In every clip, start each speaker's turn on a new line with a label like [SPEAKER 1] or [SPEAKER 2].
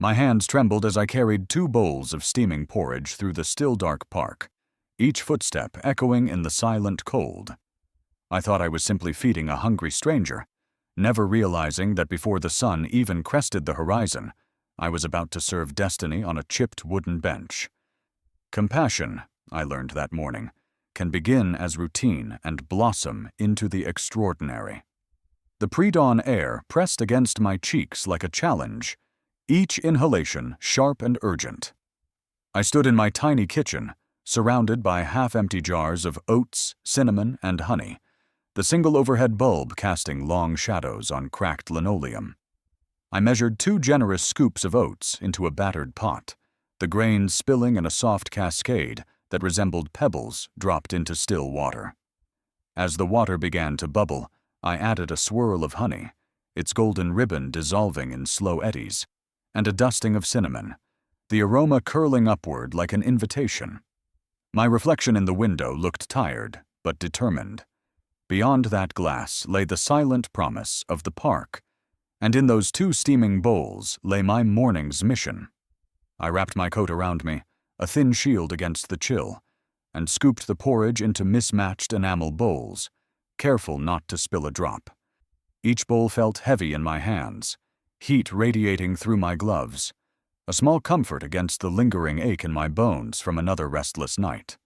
[SPEAKER 1] My hands trembled as I carried 2 bowls of steaming porridge through the still dark park, each footstep echoing in the silent cold. I thought I was simply feeding a hungry stranger, never realizing that before the sun even crested the horizon, I was about to serve destiny on a chipped wooden bench. Compassion, I learned that morning, can begin as routine and blossom into the extraordinary. The pre-dawn air pressed against my cheeks like a challenge, each inhalation sharp and urgent. I stood in my tiny kitchen, surrounded by half-empty jars of oats, cinnamon, and honey, the single overhead bulb casting long shadows on cracked linoleum. I measured 2 generous scoops of oats into a battered pot, the grains spilling in a soft cascade that resembled pebbles dropped into still water. As the water began to bubble, I added a swirl of honey, its golden ribbon dissolving in slow eddies, and a dusting of cinnamon, the aroma curling upward like an invitation. My reflection in the window looked tired, but determined. Beyond that glass lay the silent promise of the park, and in those 2 steaming bowls lay my morning's mission. I wrapped my coat around me, a thin shield against the chill, and scooped the porridge into mismatched enamel bowls, careful not to spill a drop. Each bowl felt heavy in my hands, heat radiating through my gloves, a small comfort against the lingering ache in my bones from another restless night.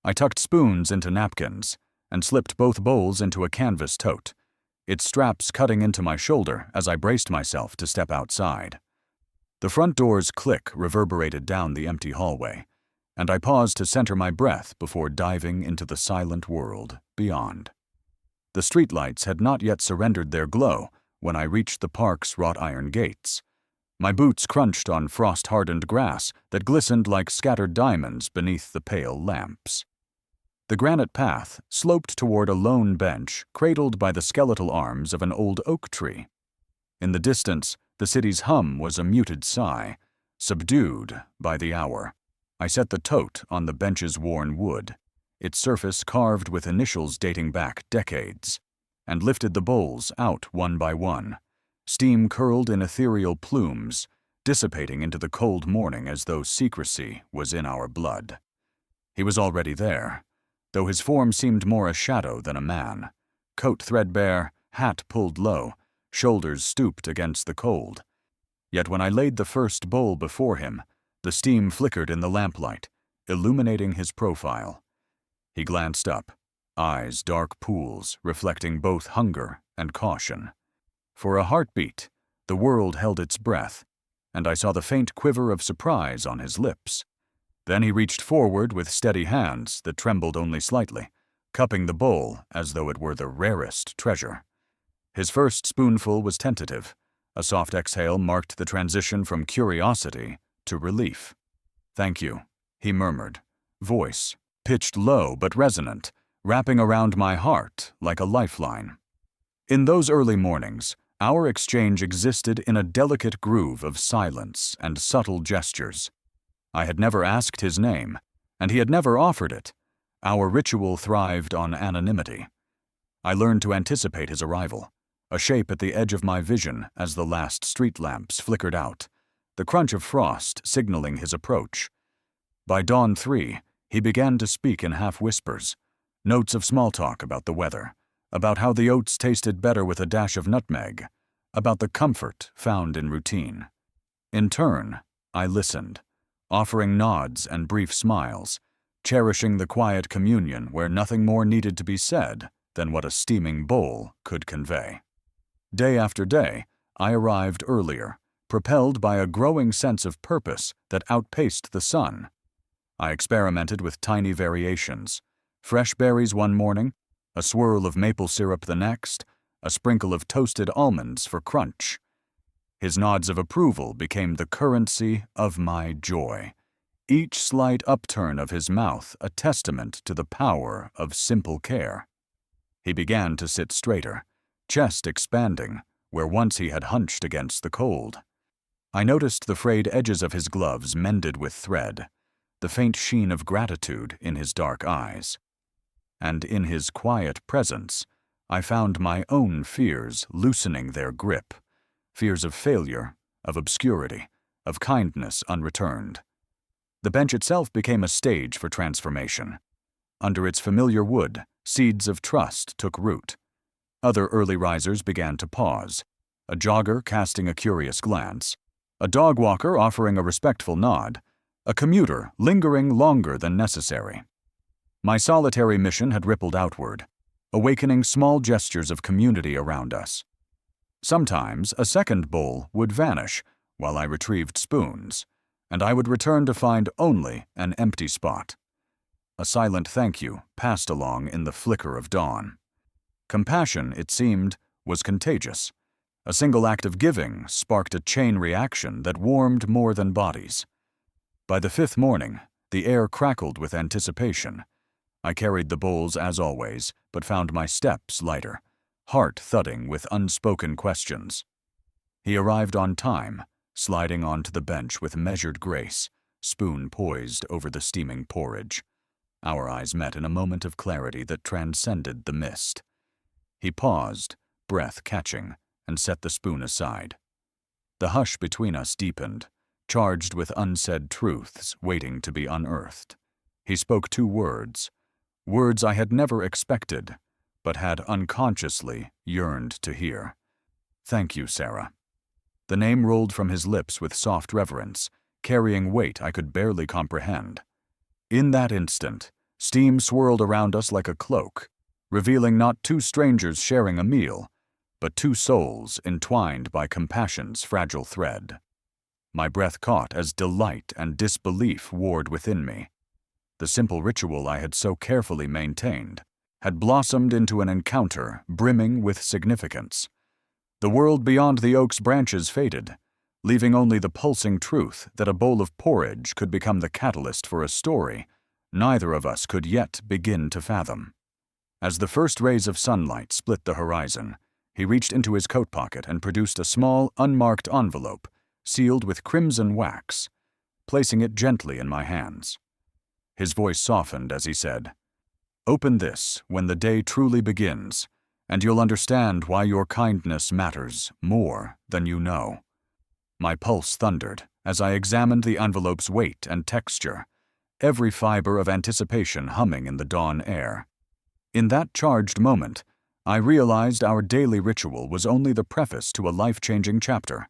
[SPEAKER 1] I tucked spoons into napkins and slipped both bowls into a canvas tote, its straps cutting into my shoulder as I braced myself to step outside. The front door's click reverberated down the empty hallway, and I paused to center my breath before diving into the silent world beyond. The streetlights had not yet surrendered their glow when I reached the park's wrought iron gates. My boots crunched on frost-hardened grass that glistened like scattered diamonds beneath the pale lamps. The granite path sloped toward a lone bench cradled by the skeletal arms of an old oak tree. In the distance, the city's hum was a muted sigh, subdued by the hour. I set the tote on the bench's worn wood, its surface carved with initials dating back decades, and lifted the bowls out one by one, steam curled in ethereal plumes, dissipating into the cold morning as though secrecy was in our blood. He was already there, though his form seemed more a shadow than a man, coat threadbare, hat pulled low, shoulders stooped against the cold. Yet when I laid the first bowl before him, the steam flickered in the lamplight, illuminating his profile. He glanced up, eyes dark pools reflecting both hunger and caution. For a heartbeat, the world held its breath, and I saw the faint quiver of surprise on his lips. Then he reached forward with steady hands that trembled only slightly, cupping the bowl as though it were the rarest treasure. His first spoonful was tentative. A soft exhale marked the transition from curiosity to relief. "Thank you," he murmured, voice pitched low but resonant, wrapping around my heart like a lifeline. In those early mornings, our exchange existed in a delicate groove of silence and subtle gestures. I had never asked his name, and he had never offered it. Our ritual thrived on anonymity. I learned to anticipate his arrival, a shape at the edge of my vision as the last street lamps flickered out, the crunch of frost signaling his approach. By dawn 3, he began to speak in half-whispers, notes of small talk about the weather, about how the oats tasted better with a dash of nutmeg, about the comfort found in routine. In turn, I listened, offering nods and brief smiles, cherishing the quiet communion where nothing more needed to be said than what a steaming bowl could convey. Day after day, I arrived earlier, propelled by a growing sense of purpose that outpaced the sun. I experimented with tiny variations, fresh berries one morning, a swirl of maple syrup the next, a sprinkle of toasted almonds for crunch. His nods of approval became the currency of my joy, each slight upturn of his mouth a testament to the power of simple care. He began to sit straighter, chest expanding, where once he had hunched against the cold. I noticed the frayed edges of his gloves mended with thread, the faint sheen of gratitude in his dark eyes. And in his quiet presence, I found my own fears loosening their grip, fears of failure, of obscurity, of kindness unreturned. The bench itself became a stage for transformation. Under its familiar wood, seeds of trust took root. Other early risers began to pause, a jogger casting a curious glance, a dog walker offering a respectful nod, a commuter lingering longer than necessary. My solitary mission had rippled outward, awakening small gestures of community around us. Sometimes a second bowl would vanish while I retrieved spoons, and I would return to find only an empty spot. A silent thank you passed along in the flicker of dawn. Compassion, it seemed, was contagious. A single act of giving sparked a chain reaction that warmed more than bodies. By the fifth morning, the air crackled with anticipation. I carried the bowls as always, but found my steps lighter, heart thudding with unspoken questions. He arrived on time, sliding onto the bench with measured grace, spoon poised over the steaming porridge. Our eyes met in a moment of clarity that transcended the mist. He paused, breath catching, and set the spoon aside. The hush between us deepened, charged with unsaid truths waiting to be unearthed. He spoke two words I had never expected, but had unconsciously yearned to hear. "Thank you, Sarah." The name rolled from his lips with soft reverence, carrying weight I could barely comprehend. In that instant, steam swirled around us like a cloak, revealing not two strangers sharing a meal, but two souls entwined by compassion's fragile thread. My breath caught as delight and disbelief warred within me. The simple ritual I had so carefully maintained had blossomed into an encounter brimming with significance. The world beyond the oak's branches faded, leaving only the pulsing truth that a bowl of porridge could become the catalyst for a story neither of us could yet begin to fathom. As the first rays of sunlight split the horizon, he reached into his coat pocket and produced a small, unmarked envelope, sealed with crimson wax, placing it gently in my hands. His voice softened as he said, "Open this when the day truly begins, and you'll understand why your kindness matters more than you know." My pulse thundered as I examined the envelope's weight and texture, every fiber of anticipation humming in the dawn air. In that charged moment, I realized our daily ritual was only the preface to a life-changing chapter,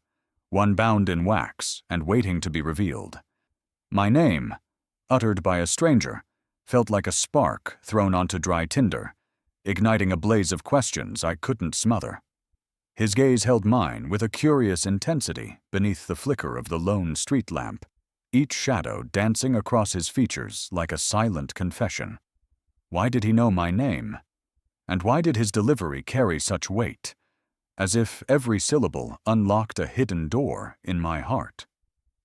[SPEAKER 1] one bound in wax and waiting to be revealed. My name, uttered by a stranger, felt like a spark thrown onto dry tinder, igniting a blaze of questions I couldn't smother. His gaze held mine with a curious intensity beneath the flicker of the lone street lamp, each shadow dancing across his features like a silent confession. Why did he know my name? And why did his delivery carry such weight, as if every syllable unlocked a hidden door in my heart?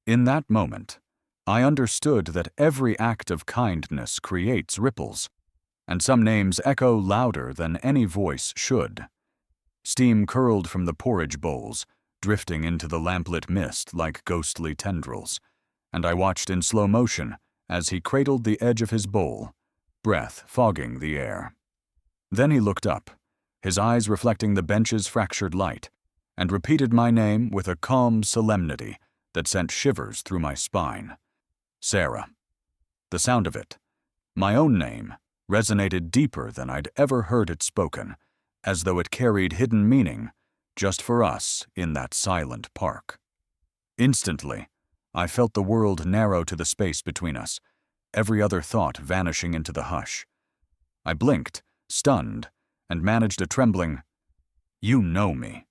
[SPEAKER 1] In that moment, I understood that every act of kindness creates ripples, and some names echo louder than any voice should. Steam curled from the porridge bowls, drifting into the lamplit mist like ghostly tendrils, and I watched in slow motion as he cradled the edge of his bowl, breath fogging the air. Then he looked up, his eyes reflecting the bench's fractured light, and repeated my name with a calm solemnity that sent shivers through my spine. Sarah. The sound of it, my own name, resonated deeper than I'd ever heard it spoken, as though it carried hidden meaning just for us in that silent park. Instantly, I felt the world narrow to the space between us, every other thought vanishing into the hush. I blinked, stunned, and managed a trembling, "You know me."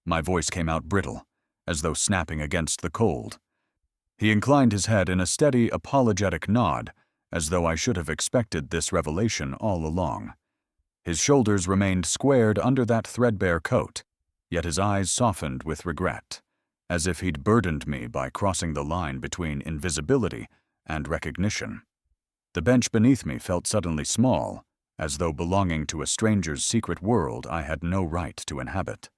[SPEAKER 1] My voice came out brittle, as though snapping against the cold. He inclined his head in a steady, apologetic nod, as though I should have expected this revelation all along. His shoulders remained squared under that threadbare coat, yet his eyes softened with regret, as if he'd burdened me by crossing the line between invisibility and recognition. The bench beneath me felt suddenly small, as though belonging to a stranger's secret world I had no right to inhabit.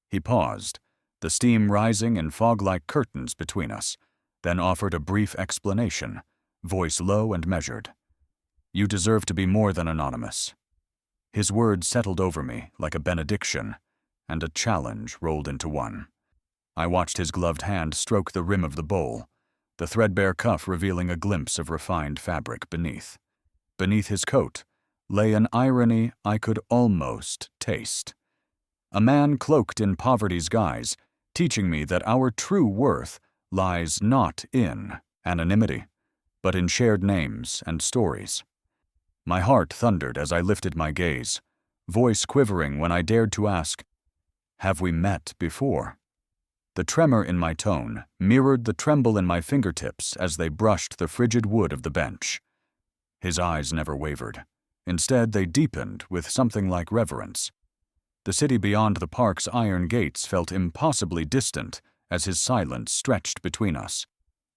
[SPEAKER 1] He paused, the steam rising in fog-like curtains between us, then offered a brief explanation, voice low and measured. "You deserve to be more than anonymous." His words settled over me like a benediction, and a challenge rolled into one. I watched his gloved hand stroke the rim of the bowl, the threadbare cuff revealing a glimpse of refined fabric beneath. Beneath his coat lay an irony I could almost taste. A man cloaked in poverty's guise, teaching me that our true worth lies not in anonymity, but in shared names and stories. My heart thundered as I lifted my gaze, voice quivering when I dared to ask, "Have we met before?" The tremor in my tone mirrored the tremble in my fingertips as they brushed the frigid wood of the bench. His eyes never wavered. Instead, they deepened with something like reverence. The city beyond the park's iron gates felt impossibly distant as his silence stretched between us,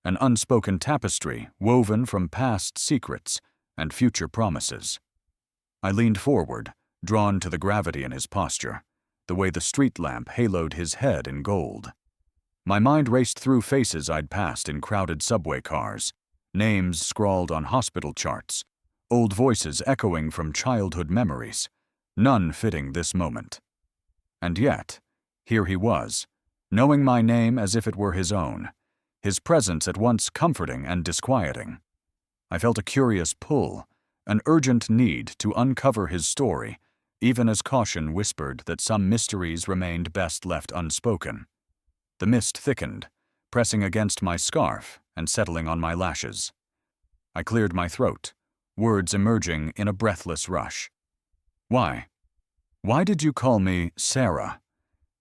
[SPEAKER 1] an unspoken tapestry woven from past secrets and future promises. I leaned forward, drawn to the gravity in his posture, the way the street lamp haloed his head in gold. My mind raced through faces I'd passed in crowded subway cars, names scrawled on hospital charts, old voices echoing from childhood memories, none fitting this moment. And yet, here he was, knowing my name as if it were his own, his presence at once comforting and disquieting. I felt a curious pull, an urgent need to uncover his story, even as caution whispered that some mysteries remained best left unspoken. The mist thickened, pressing against my scarf and settling on my lashes. I cleared my throat, words emerging in a breathless rush. "Why? Why did you call me Sarah?"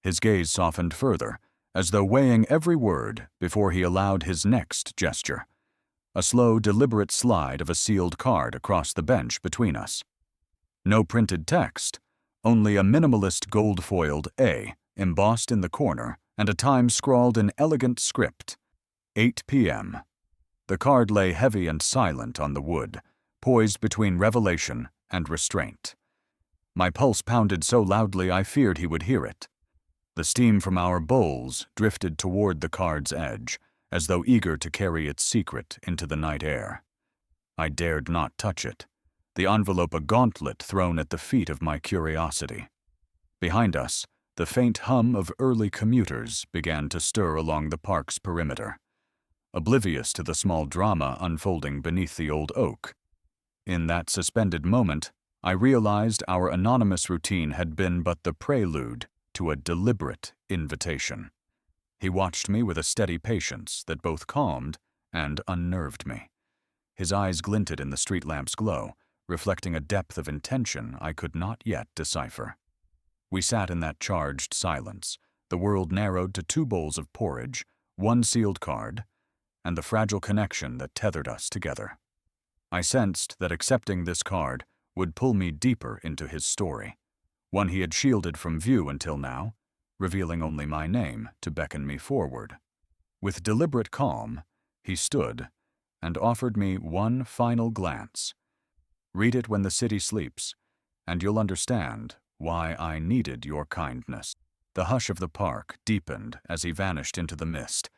[SPEAKER 1] His gaze softened further, as though weighing every word before he allowed his next gesture, a slow, deliberate slide of a sealed card across the bench between us. No printed text, only a minimalist gold-foiled A embossed in the corner and a time scrawled in elegant script. 8 p.m. The card lay heavy and silent on the wood, poised between revelation and restraint. My pulse pounded so loudly I feared he would hear it. The steam from our bowls drifted toward the card's edge, as though eager to carry its secret into the night air. I dared not touch it, the envelope a gauntlet thrown at the feet of my curiosity. Behind us, the faint hum of early commuters began to stir along the park's perimeter, oblivious to the small drama unfolding beneath the old oak. In that suspended moment, I realized our anonymous routine had been but the prelude to a deliberate invitation. He watched me with a steady patience that both calmed and unnerved me. His eyes glinted in the street lamp's glow, reflecting a depth of intention I could not yet decipher. We sat in that charged silence, the world narrowed to 2 bowls of porridge, 1 sealed card, and the fragile connection that tethered us together. I sensed that accepting this card would pull me deeper into his story, one he had shielded from view until now, revealing only my name to beckon me forward. With deliberate calm, he stood and offered me one final glance. "Read it when the city sleeps, and you'll understand why I needed your kindness." The hush of the park deepened as he vanished into the mist,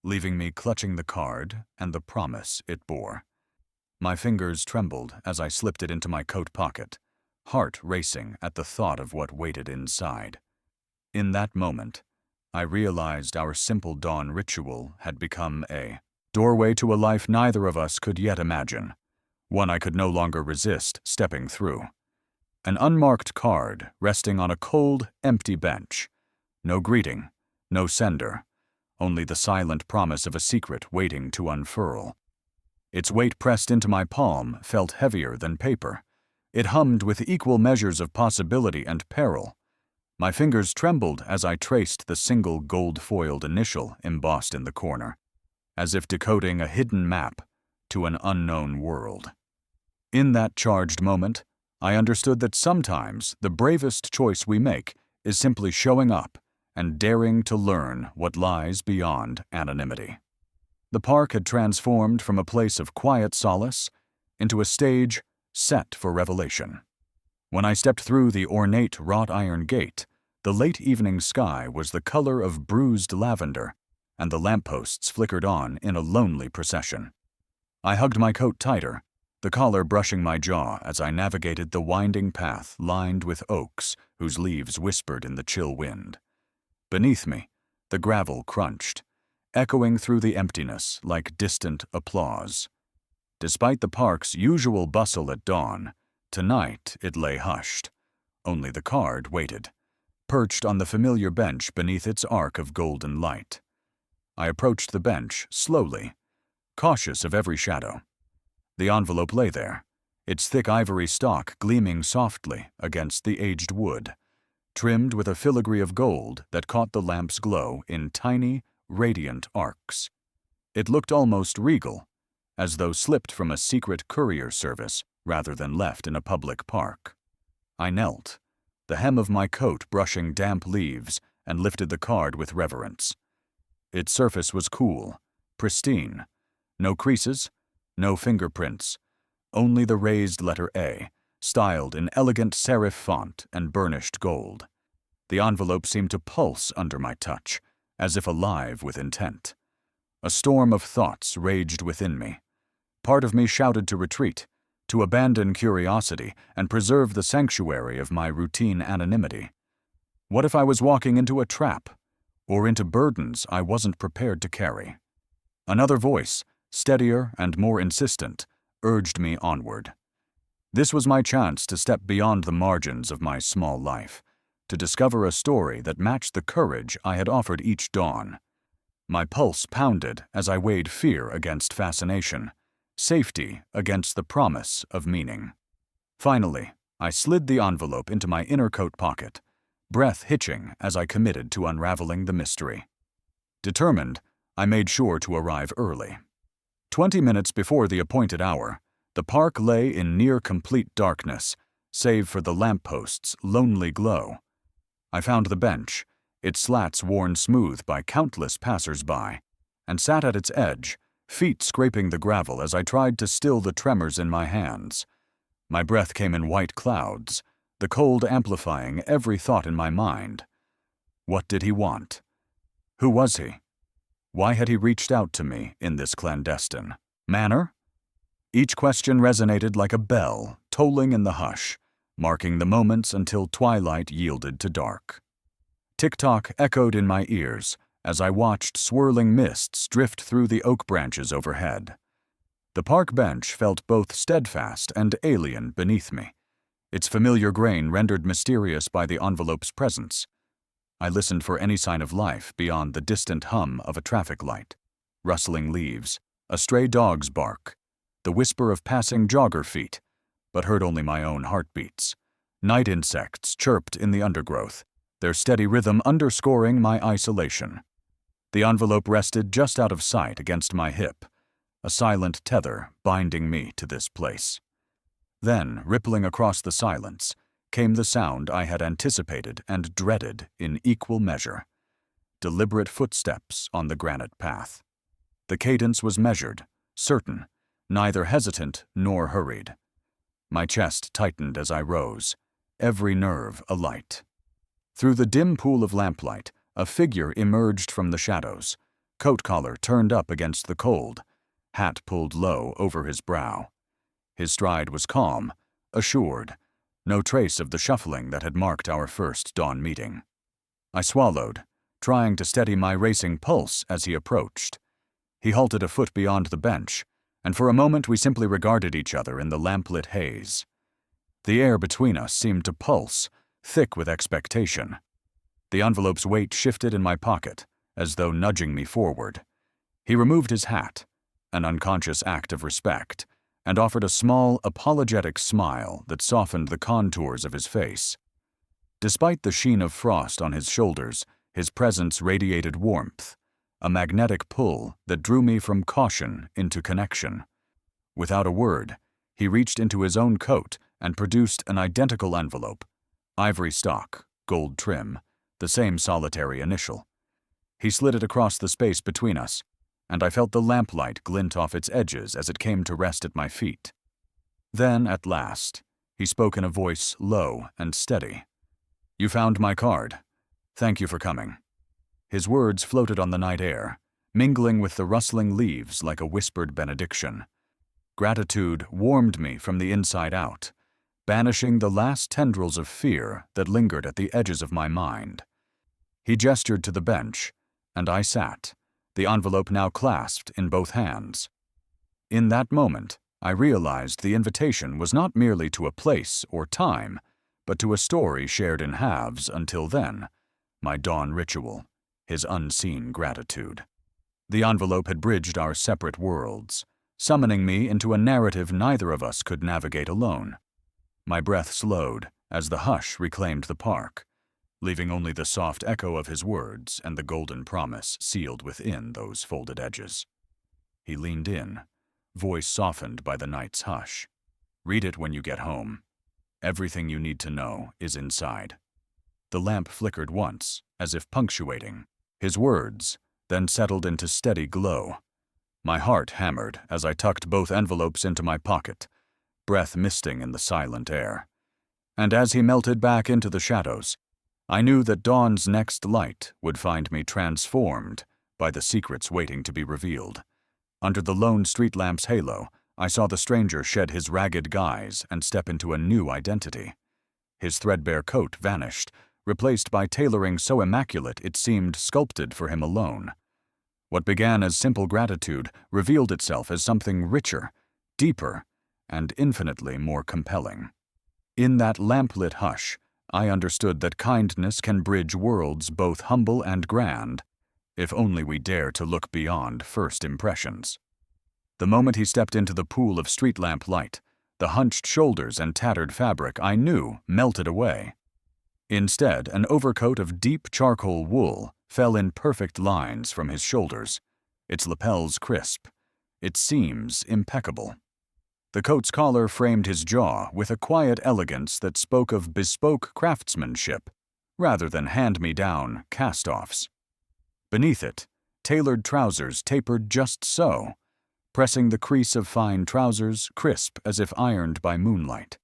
[SPEAKER 1] leaving me clutching the card and the promise it bore. My fingers trembled as I slipped it into my coat pocket, heart racing at the thought of what waited inside. In that moment, I realized our simple dawn ritual had become a doorway to a life neither of us could yet imagine, one I could no longer resist stepping through. An unmarked card resting on a cold, empty bench. No greeting, no sender, only the silent promise of a secret waiting to unfurl. Its weight pressed into my palm felt heavier than paper. It hummed with equal measures of possibility and peril. My fingers trembled as I traced the single gold-foiled initial embossed in the corner, as if decoding a hidden map to an unknown world. In that charged moment, I understood that sometimes the bravest choice we make is simply showing up and daring to learn what lies beyond anonymity. The park had transformed from a place of quiet solace into a stage set for revelation. When I stepped through the ornate wrought iron gate, the late evening sky was the color of bruised lavender, and the lampposts flickered on in a lonely procession. I hugged my coat tighter, the collar brushing my jaw as I navigated the winding path lined with oaks whose leaves whispered in the chill wind. Beneath me, The gravel crunched, echoing through the emptiness like distant applause. Despite the park's usual bustle at dawn, tonight it lay hushed. Only the card waited, perched on the familiar bench beneath its arc of golden light. I approached the bench slowly, cautious of every shadow. The envelope lay there, its thick ivory stalk gleaming softly against the aged wood, trimmed with a filigree of gold that caught the lamp's glow in tiny, radiant arcs. It looked almost regal, as though slipped from a secret courier service rather than left in a public park. I knelt, the hem of my coat brushing damp leaves, and lifted the card with reverence. Its surface was cool, pristine. No creases, no fingerprints, only the raised letter A, styled in elegant serif font and burnished gold. The envelope seemed to pulse under my touch, as if alive with intent. A storm of thoughts raged within me. Part of me shouted to retreat, to abandon curiosity and preserve the sanctuary of my routine anonymity. What if I was walking into a trap, or into burdens I wasn't prepared to carry? Another voice, steadier and more insistent, urged me onward. This was my chance to step beyond the margins of my small life, to discover a story that matched the courage I had offered each dawn. My pulse pounded as I weighed fear against fascination, safety against the promise of meaning. Finally, I slid the envelope into my inner coat pocket, breath hitching as I committed to unraveling the mystery. Determined, I made sure to arrive early. 20 minutes before the appointed hour, the park lay in near-complete darkness, save for the lampposts' lonely glow. I found the bench, its slats worn smooth by countless passers-by, and sat at its edge, feet scraping the gravel as I tried to still the tremors in my hands. My breath came in white clouds, the cold amplifying every thought in my mind. What did he want? Who was he? Why had he reached out to me in this clandestine manner? Each question resonated like a bell, tolling in the hush, marking the moments until twilight yielded to dark. Tick-tock echoed in my ears as I watched swirling mists drift through the oak branches overhead. The park bench felt both steadfast and alien beneath me, its familiar grain rendered mysterious by the envelope's presence. I listened for any sign of life beyond the distant hum of a traffic light, rustling leaves, a stray dog's bark, the whisper of passing jogger feet, but heard only my own heartbeats. Night insects chirped in the undergrowth, their steady rhythm underscoring my isolation. The envelope rested just out of sight against my hip, a silent tether binding me to this place. Then, rippling across the silence, came the sound I had anticipated and dreaded in equal measure. Deliberate footsteps on the granite path. The cadence was measured, certain, neither hesitant nor hurried. My chest tightened as I rose, every nerve alight. Through the dim pool of lamplight, a figure emerged from the shadows, coat collar turned up against the cold, hat pulled low over his brow. His stride was calm, assured, no trace of the shuffling that had marked our first dawn meeting. I swallowed, trying to steady my racing pulse as he approached. He halted a foot beyond the bench, and for a moment we simply regarded each other in the lamplit haze. The air between us seemed to pulse, thick with expectation. The envelope's weight shifted in my pocket, as though nudging me forward. He removed his hat, an unconscious act of respect, and offered a small, apologetic smile that softened the contours of his face. Despite the sheen of frost on his shoulders, his presence radiated warmth, a magnetic pull that drew me from caution into connection. Without a word, he reached into his own coat and produced an identical envelope, ivory stock, gold trim, the same solitary initial. He slid it across the space between us, and I felt the lamplight glint off its edges as it came to rest at my feet. Then, at last, he spoke in a voice low and steady. "You found my card. Thank you for coming." His words floated on the night air, mingling with the rustling leaves like a whispered benediction. Gratitude warmed me from the inside out, banishing the last tendrils of fear that lingered at the edges of my mind. He gestured to the bench, and I sat, the envelope now clasped in both hands. In that moment, I realized the invitation was not merely to a place or time, but to a story shared in halves until then, my dawn ritual, his unseen gratitude. The envelope had bridged our separate worlds, summoning me into a narrative neither of us could navigate alone. My breath slowed as the hush reclaimed the park, leaving only the soft echo of his words and the golden promise sealed within those folded edges. He leaned in, voice softened by the night's hush. "Read it when you get home. Everything you need to know is inside." The lamp flickered once, as if punctuating his words, then settled into steady glow. My heart hammered as I tucked both envelopes into my pocket, breath misting in the silent air. And as he melted back into the shadows, I knew that dawn's next light would find me transformed by the secrets waiting to be revealed. Under the lone street lamp's halo, I saw the stranger shed his ragged guise and step into a new identity. His threadbare coat vanished, replaced by tailoring so immaculate it seemed sculpted for him alone. What began as simple gratitude revealed itself as something richer, deeper, and infinitely more compelling. In that lamplit hush, I understood that kindness can bridge worlds both humble and grand, if only we dare to look beyond first impressions. The moment he stepped into the pool of street lamp light, the hunched shoulders and tattered fabric I knew melted away. Instead, an overcoat of deep charcoal wool fell in perfect lines from his shoulders, its lapels crisp, its seams impeccable. The coat's collar framed his jaw with a quiet elegance that spoke of bespoke craftsmanship rather than hand-me-down cast-offs. Beneath it, tailored trousers tapered just so, pressing the crease of fine trousers crisp as if ironed by moonlight.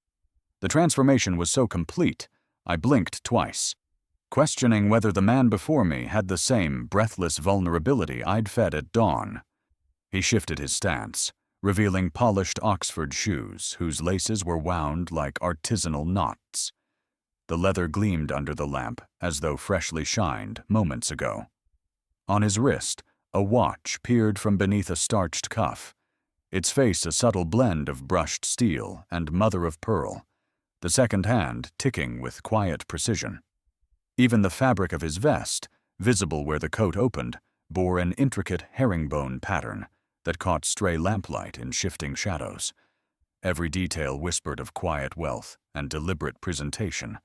[SPEAKER 1] The transformation was so complete, I blinked twice, questioning whether the man before me had the same breathless vulnerability I'd fed at dawn. He shifted his stance, revealing polished Oxford shoes whose laces were wound like artisanal knots. The leather gleamed under the lamp as though freshly shined moments ago. On his wrist, a watch peered from beneath a starched cuff, its face a subtle blend of brushed steel and mother-of-pearl, the second hand ticking with quiet precision. Even the fabric of his vest, visible where the coat opened, bore an intricate herringbone pattern that caught stray lamplight in shifting shadows. Every detail whispered of quiet wealth and deliberate presentation,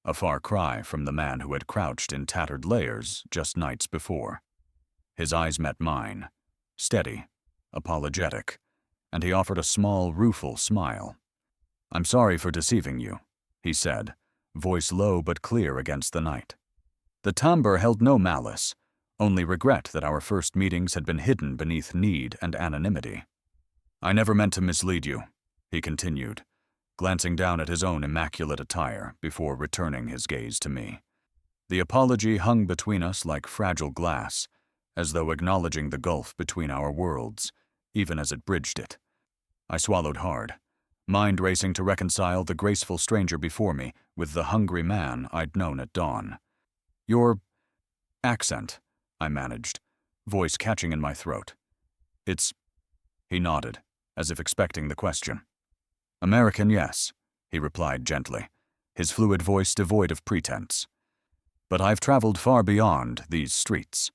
[SPEAKER 1] a far cry from the man who had crouched in tattered layers just nights before. His eyes met mine, steady, apologetic, and he offered a small, rueful smile. "I'm sorry for deceiving you," he said, voice low but clear against the night. The timbre held no malice, only regret that our first meetings had been hidden beneath need and anonymity. "I never meant to mislead you," he continued, glancing down at his own immaculate attire before returning his gaze to me. The apology hung between us like fragile glass, as though acknowledging the gulf between our worlds, even as it bridged it. I swallowed hard, mind racing to reconcile the graceful stranger before me with the hungry man I'd known at dawn. "Your accent," I managed, voice catching in my throat. "It's—" He nodded, as if expecting the question. "American, yes," he replied gently, his fluid voice devoid of pretense. "But I've traveled far beyond these streets."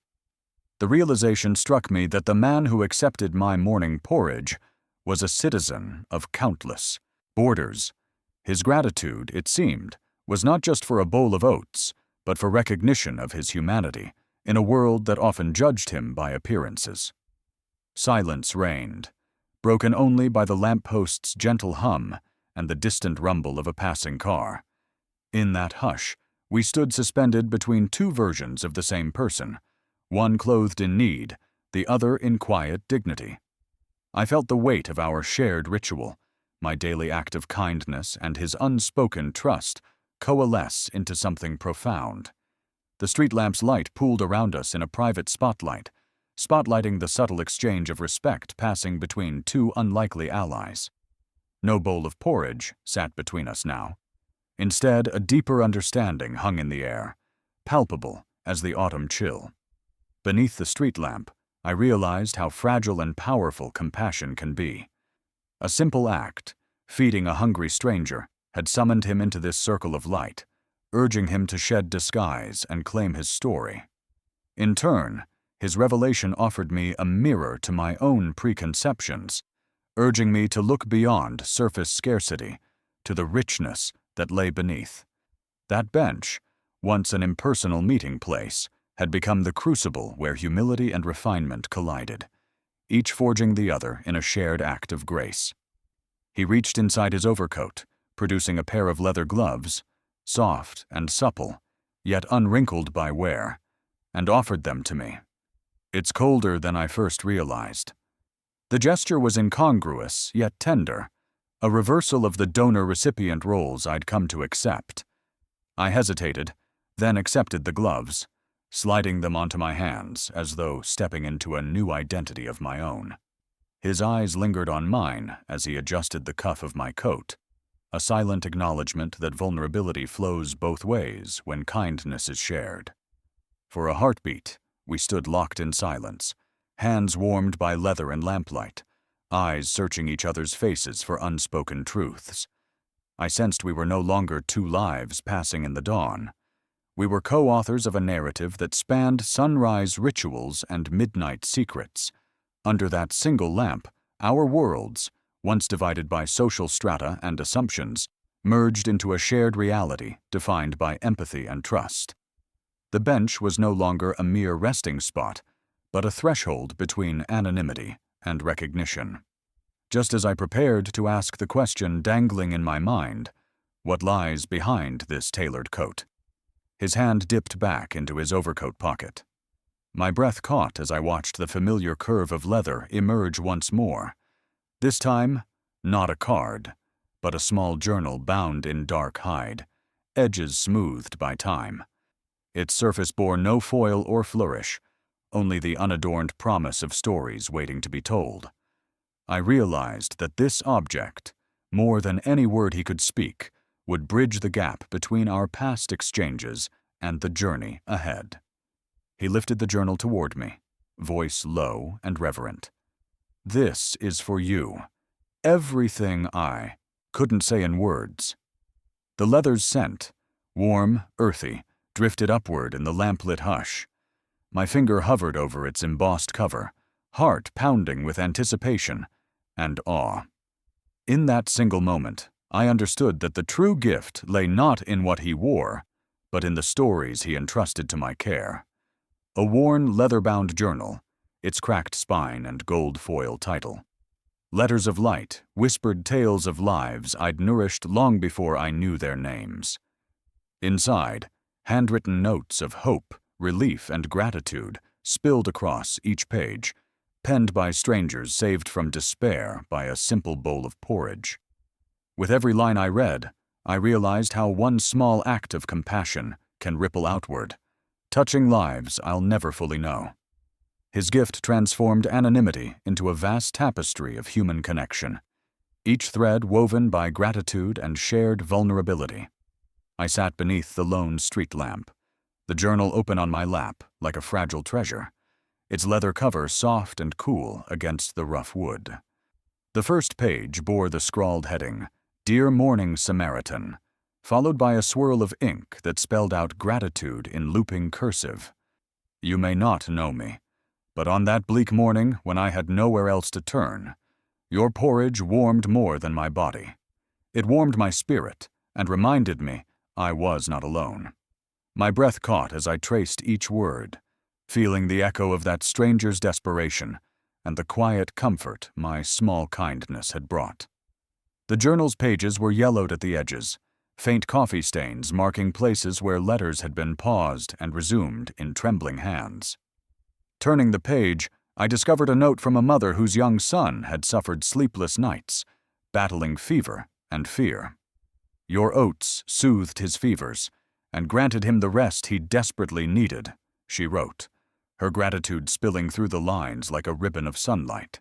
[SPEAKER 1] The realization struck me that the man who accepted my morning porridge was a citizen of countless borders. His gratitude, it seemed, was not just for a bowl of oats, but for recognition of his humanity in a world that often judged him by appearances. Silence reigned, broken only by the lamp-post's gentle hum and the distant rumble of a passing car. In that hush, we stood suspended between two versions of the same person, one clothed in need, the other in quiet dignity. I felt the weight of our shared ritual, my daily act of kindness and his unspoken trust, coalesce into something profound. The street lamp's light pooled around us in a private spotlight, spotlighting the subtle exchange of respect passing between two unlikely allies. No bowl of porridge sat between us now. Instead, a deeper understanding hung in the air, palpable as the autumn chill. Beneath the street lamp, I realized how fragile and powerful compassion can be. A simple act, feeding a hungry stranger, had summoned him into this circle of light, urging him to shed disguise and claim his story. In turn, his revelation offered me a mirror to my own preconceptions, urging me to look beyond surface scarcity to the richness that lay beneath. That bench, once an impersonal meeting place, had become the crucible where humility and refinement collided, each forging the other in a shared act of grace. He reached inside his overcoat, producing a pair of leather gloves, soft and supple, yet unwrinkled by wear, and offered them to me. "It's colder than I first realized." The gesture was incongruous, yet tender, a reversal of the donor-recipient roles I'd come to accept. I hesitated, then accepted the gloves, sliding them onto my hands as though stepping into a new identity of my own. His eyes lingered on mine as he adjusted the cuff of my coat, a silent acknowledgement that vulnerability flows both ways when kindness is shared. For a heartbeat, we stood locked in silence, hands warmed by leather and lamplight, eyes searching each other's faces for unspoken truths. I sensed we were no longer two lives passing in the dawn. We were co-authors of a narrative that spanned sunrise rituals and midnight secrets. Under that single lamp, our worlds, once divided by social strata and assumptions, merged into a shared reality defined by empathy and trust. The bench was no longer a mere resting spot, but a threshold between anonymity and recognition. Just as I prepared to ask the question dangling in my mind, what lies behind this tailored coat? His hand dipped back into his overcoat pocket. My breath caught as I watched the familiar curve of leather emerge once more. This time, not a card, but a small journal bound in dark hide, edges smoothed by time. Its surface bore no foil or flourish, only the unadorned promise of stories waiting to be told. I realized that this object, more than any word he could speak, would bridge the gap between our past exchanges and the journey ahead. He lifted the journal toward me, voice low and reverent. "This is for you. Everything I couldn't say in words." The leather's scent, warm, earthy, drifted upward in the lamplit hush. My finger hovered over its embossed cover, heart pounding with anticipation and awe. In that single moment, I understood that the true gift lay not in what he wore, but in the stories he entrusted to my care. A worn, leather-bound journal, its cracked spine and gold foil title. Letters of light, whispered tales of lives I'd nourished long before I knew their names. Inside, handwritten notes of hope, relief, and gratitude spilled across each page, penned by strangers saved from despair by a simple bowl of porridge. With every line I read, I realized how one small act of compassion can ripple outward, touching lives I'll never fully know. His gift transformed anonymity into a vast tapestry of human connection, each thread woven by gratitude and shared vulnerability. I sat beneath the lone street lamp, the journal open on my lap like a fragile treasure, its leather cover soft and cool against the rough wood. The first page bore the scrawled heading, "Dear Morning Samaritan," followed by a swirl of ink that spelled out gratitude in looping cursive. "You may not know me, but on that bleak morning when I had nowhere else to turn, your porridge warmed more than my body. It warmed my spirit and reminded me I was not alone." My breath caught as I traced each word, feeling the echo of that stranger's desperation and the quiet comfort my small kindness had brought. The journal's pages were yellowed at the edges, faint coffee stains marking places where letters had been paused and resumed in trembling hands. Turning the page, I discovered a note from a mother whose young son had suffered sleepless nights, battling fever and fear. "Your oats soothed his fevers and granted him the rest he desperately needed," she wrote, her gratitude spilling through the lines like a ribbon of sunlight.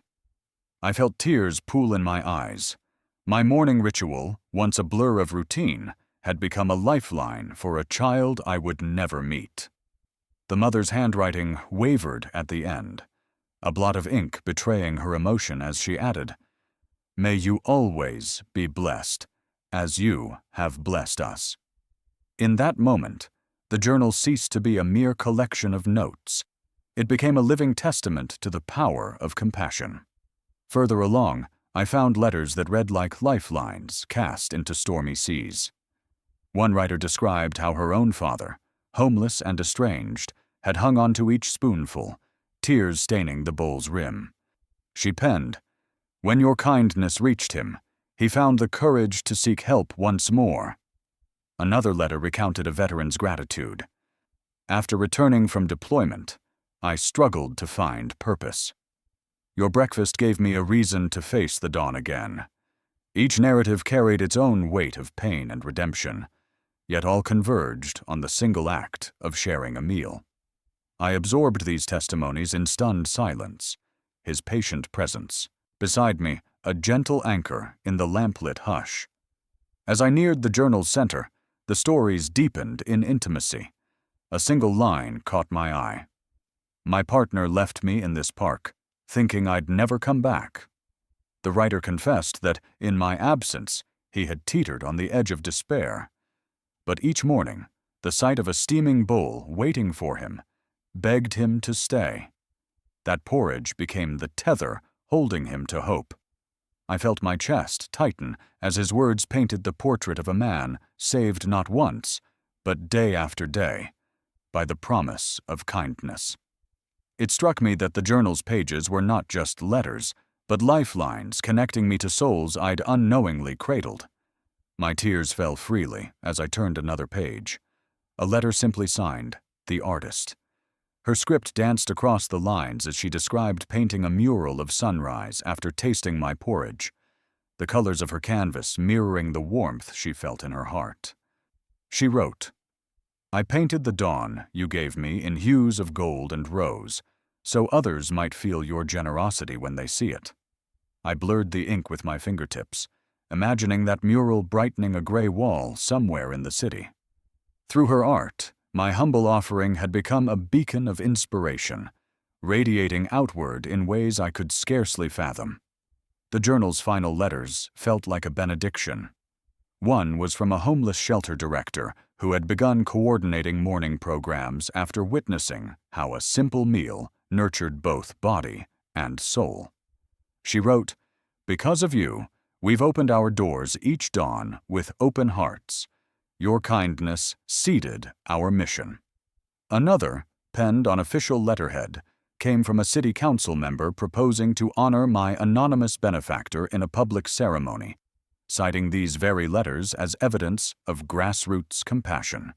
[SPEAKER 1] I felt tears pool in my eyes. My morning ritual, once a blur of routine, had become a lifeline for a child I would never meet. The mother's handwriting wavered at the end, a blot of ink betraying her emotion as she added, "May you always be blessed, as you have blessed us." In that moment, the journal ceased to be a mere collection of notes. It became a living testament to the power of compassion. Further along, I found letters that read like lifelines cast into stormy seas. One writer described how her own father, homeless and estranged, had hung onto each spoonful, tears staining the bowl's rim. She penned, "When your kindness reached him, he found the courage to seek help once more." Another letter recounted a veteran's gratitude. "After returning from deployment, I struggled to find purpose. Your breakfast gave me a reason to face the dawn again." Each narrative carried its own weight of pain and redemption, yet all converged on the single act of sharing a meal. I absorbed these testimonies in stunned silence, his patient presence, beside me, a gentle anchor in the lamplit hush. As I neared the journal's center, the stories deepened in intimacy. A single line caught my eye. "My partner left me in this park, thinking I'd never come back." The writer confessed that, in my absence, he had teetered on the edge of despair. But each morning, the sight of a steaming bowl waiting for him begged him to stay. That porridge became the tether holding him to hope. I felt my chest tighten as his words painted the portrait of a man saved not once, but day after day, by the promise of kindness. It struck me that the journal's pages were not just letters, but lifelines connecting me to souls I'd unknowingly cradled. My tears fell freely as I turned another page. A letter simply signed, "The Artist." Her script danced across the lines as she described painting a mural of sunrise after tasting my porridge, the colors of her canvas mirroring the warmth she felt in her heart. She wrote, "I painted the dawn you gave me in hues of gold and rose, so others might feel your generosity when they see it." I blurred the ink with my fingertips, imagining that mural brightening a gray wall somewhere in the city. Through her art, my humble offering had become a beacon of inspiration, radiating outward in ways I could scarcely fathom. The journal's final letters felt like a benediction. One was from a homeless shelter director who had begun coordinating morning programs after witnessing how a simple meal nurtured both body and soul. She wrote, "Because of you, we've opened our doors each dawn with open hearts. Your kindness seeded our mission." Another, penned on official letterhead, came from a city council member proposing to honor my anonymous benefactor in a public ceremony, citing these very letters as evidence of grassroots compassion.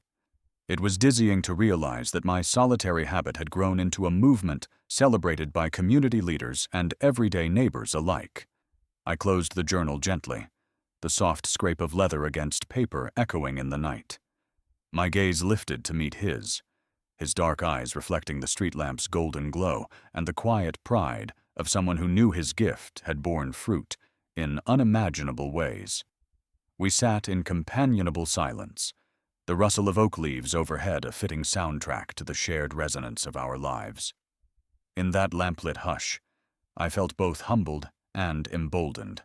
[SPEAKER 1] It was dizzying to realize that my solitary habit had grown into a movement celebrated by community leaders and everyday neighbors alike. I closed the journal gently, the soft scrape of leather against paper echoing in the night. My gaze lifted to meet his dark eyes reflecting the street lamp's golden glow and the quiet pride of someone who knew his gift had borne fruit in unimaginable ways. We sat in companionable silence, the rustle of oak leaves overhead a fitting soundtrack to the shared resonance of our lives. In that lamplit hush, I felt both humbled and emboldened,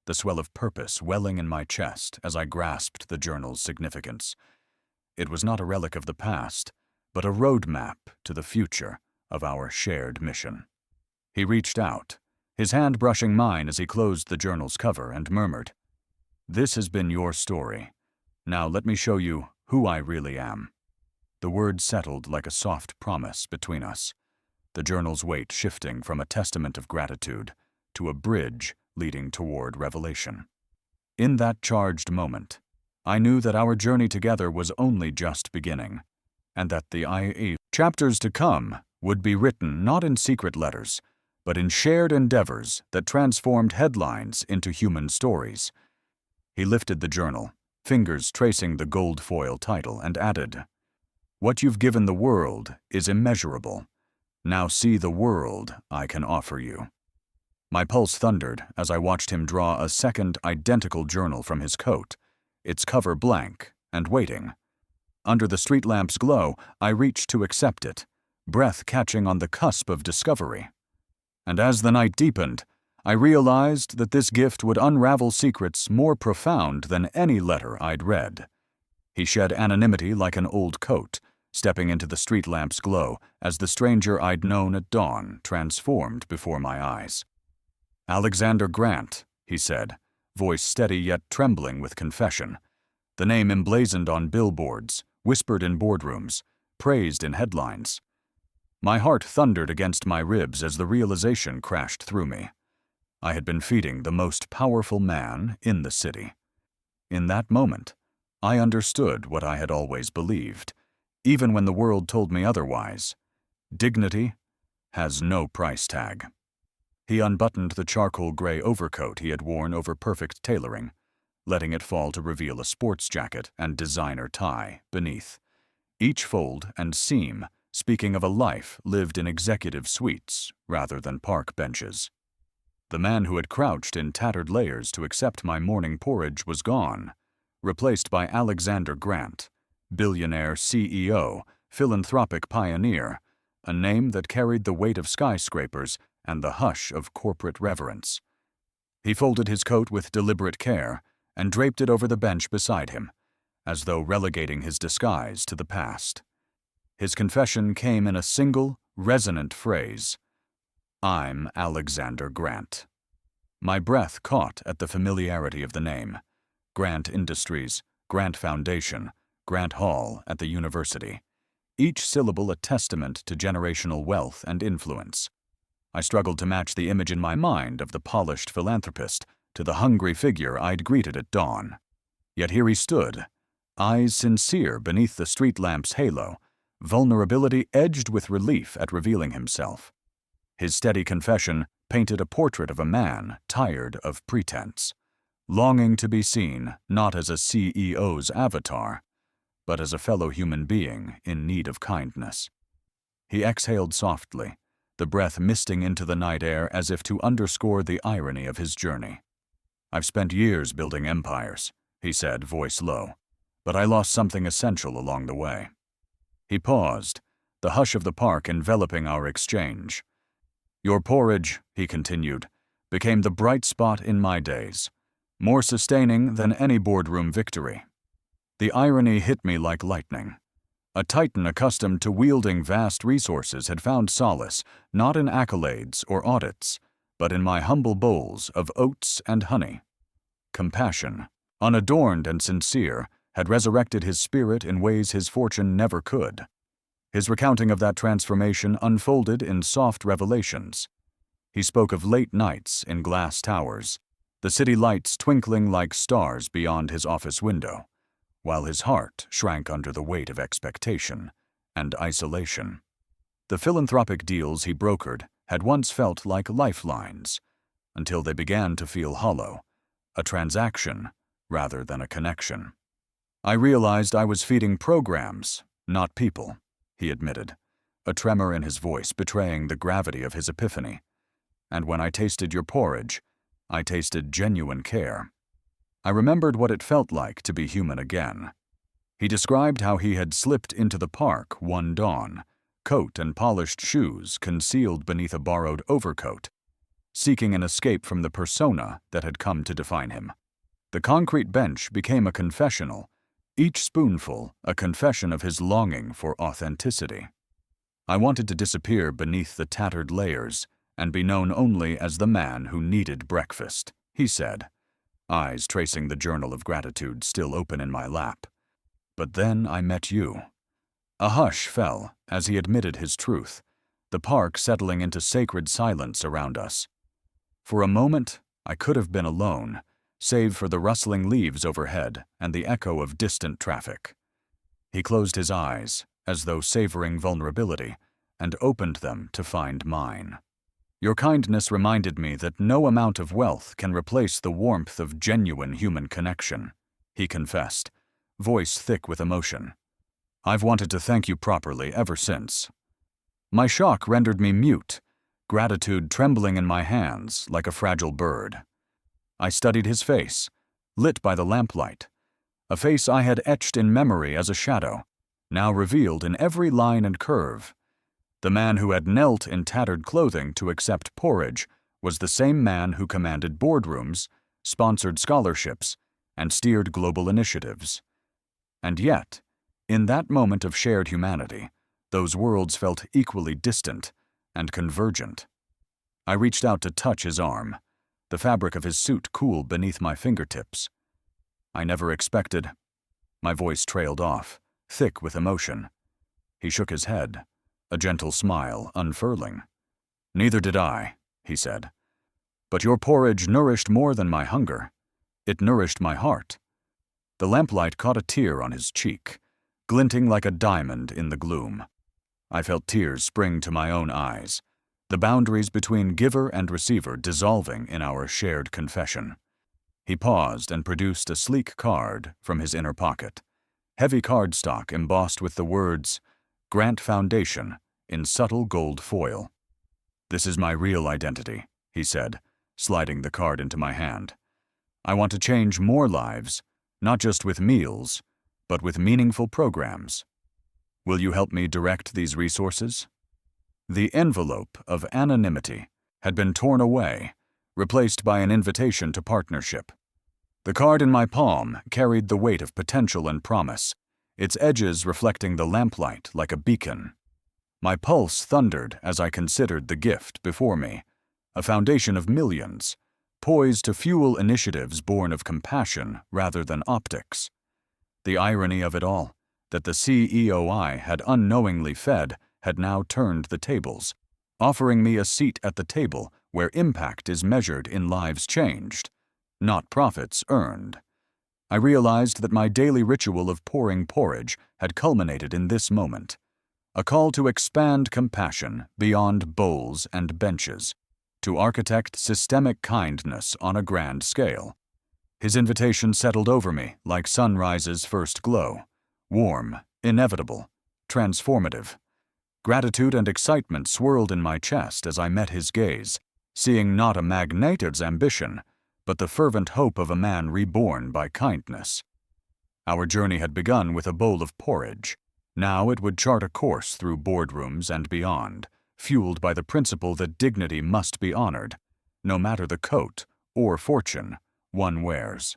[SPEAKER 1] the swell of purpose welling in my chest as I grasped the journal's significance. It was not a relic of the past, but a roadmap to the future of our shared mission. He reached out, his hand brushing mine as he closed the journal's cover, and murmured, "This has been your story. Now let me show you who I really am." The words settled like a soft promise between us, the journal's weight shifting from a testament of gratitude to a bridge leading toward revelation. In that charged moment, I knew that our journey together was only just beginning, and that the IE chapters to come would be written not in secret letters, but in shared endeavors that transformed headlines into human stories. He lifted the journal, fingers tracing the gold foil title, and added, "What you've given the world is immeasurable. Now see the world I can offer you." My pulse thundered as I watched him draw a second identical journal from his coat, its cover blank and waiting. Under the street lamp's glow, I reached to accept it, breath catching on the cusp of discovery. And as the night deepened, I realized that this gift would unravel secrets more profound than any letter I'd read. He shed anonymity like an old coat, stepping into the street lamp's glow as the stranger I'd known at dawn transformed before my eyes. "Alexander Grant," he said, voice steady yet trembling with confession. The name emblazoned on billboards, whispered in boardrooms, praised in headlines. My heart thundered against my ribs as the realization crashed through me. I had been feeding the most powerful man in the city. In that moment, I understood what I had always believed, even when the world told me otherwise. Dignity has no price tag. He unbuttoned the charcoal gray overcoat he had worn over perfect tailoring, letting it fall to reveal a sports jacket and designer tie beneath, each fold and seam speaking of a life lived in executive suites rather than park benches. The man who had crouched in tattered layers to accept my morning porridge was gone, replaced by Alexander Grant, billionaire CEO, philanthropic pioneer, a name that carried the weight of skyscrapers and the hush of corporate reverence. He folded his coat with deliberate care and draped it over the bench beside him, as though relegating his disguise to the past. His confession came in a single, resonant phrase: "I'm Alexander Grant." My breath caught at the familiarity of the name. Grant Industries, Grant Foundation, Grant Hall at the university. Each syllable a testament to generational wealth and influence. I struggled to match the image in my mind of the polished philanthropist to the hungry figure I'd greeted at dawn. Yet here he stood, eyes sincere beneath the street lamp's halo, vulnerability edged with relief at revealing himself. His steady confession painted a portrait of a man tired of pretense, longing to be seen not as a CEO's avatar, but as a fellow human being in need of kindness. He exhaled softly, the breath misting into the night air as if to underscore the irony of his journey. "I've spent years building empires," he said, voice low, "but I lost something essential along the way." He paused, the hush of the park enveloping our exchange. "Your porridge," he continued, "became the bright spot in my days, more sustaining than any boardroom victory." The irony hit me like lightning. A titan accustomed to wielding vast resources had found solace not in accolades or audits, but in my humble bowls of oats and honey. Compassion, unadorned and sincere, had resurrected his spirit in ways his fortune never could. His recounting of that transformation unfolded in soft revelations. He spoke of late nights in glass towers, the city lights twinkling like stars beyond his office window, while his heart shrank under the weight of expectation and isolation. The philanthropic deals he brokered had once felt like lifelines, until they began to feel hollow, a transaction rather than a connection. "I realized I was feeding programs, not people," he admitted, a tremor in his voice betraying the gravity of his epiphany. "And when I tasted your porridge, I tasted genuine care." I remembered what it felt like to be human again. He described how he had slipped into the park one dawn, coat and polished shoes concealed beneath a borrowed overcoat, seeking an escape from the persona that had come to define him. The concrete bench became a confessional, each spoonful a confession of his longing for authenticity. I wanted to disappear beneath the tattered layers and be known only as the man who needed breakfast, he said, eyes tracing the journal of gratitude still open in my lap. But then I met you. A hush fell as he admitted his truth, the park settling into sacred silence around us. For a moment, I could have been alone, save for the rustling leaves overhead and the echo of distant traffic. He closed his eyes, as though savoring vulnerability, and opened them to find mine. "Your kindness reminded me that no amount of wealth can replace the warmth of genuine human connection," he confessed, voice thick with emotion. "I've wanted to thank you properly ever since." My shock rendered me mute, gratitude trembling in my hands like a fragile bird. I studied his face, lit by the lamplight, a face I had etched in memory as a shadow, now revealed in every line and curve. The man who had knelt in tattered clothing to accept porridge was the same man who commanded boardrooms, sponsored scholarships, and steered global initiatives. And yet, in that moment of shared humanity, those worlds felt equally distant and convergent. I reached out to touch his arm, the fabric of his suit cool beneath my fingertips. I never expected. My voice trailed off, thick with emotion. He shook his head, a gentle smile unfurling. "Neither did I," he said. "But your porridge nourished more than my hunger. It nourished my heart." The lamplight caught a tear on his cheek, glinting like a diamond in the gloom. I felt tears spring to my own eyes, the boundaries between giver and receiver dissolving in our shared confession. He paused and produced a sleek card from his inner pocket, heavy cardstock embossed with the words, "Grant Foundation," in subtle gold foil. "This is my real identity," he said, sliding the card into my hand. "I want to change more lives, not just with meals, but with meaningful programs. Will you help me direct these resources?" The envelope of anonymity had been torn away, replaced by an invitation to partnership. The card in my palm carried the weight of potential and promise, its edges reflecting the lamplight like a beacon. My pulse thundered as I considered the gift before me, a foundation of millions, poised to fuel initiatives born of compassion rather than optics. The irony of it all, that the CEO I had unknowingly fed had now turned the tables, offering me a seat at the table where impact is measured in lives changed, not profits earned. I realized that my daily ritual of pouring porridge had culminated in this moment, a call to expand compassion beyond bowls and benches, to architect systemic kindness on a grand scale. His invitation settled over me like sunrise's first glow, warm, inevitable, transformative. Gratitude and excitement swirled in my chest as I met his gaze, seeing not a magnate's ambition, but the fervent hope of a man reborn by kindness. Our journey had begun with a bowl of porridge. Now it would chart a course through boardrooms and beyond, fueled by the principle that dignity must be honored, no matter the coat or fortune one wears.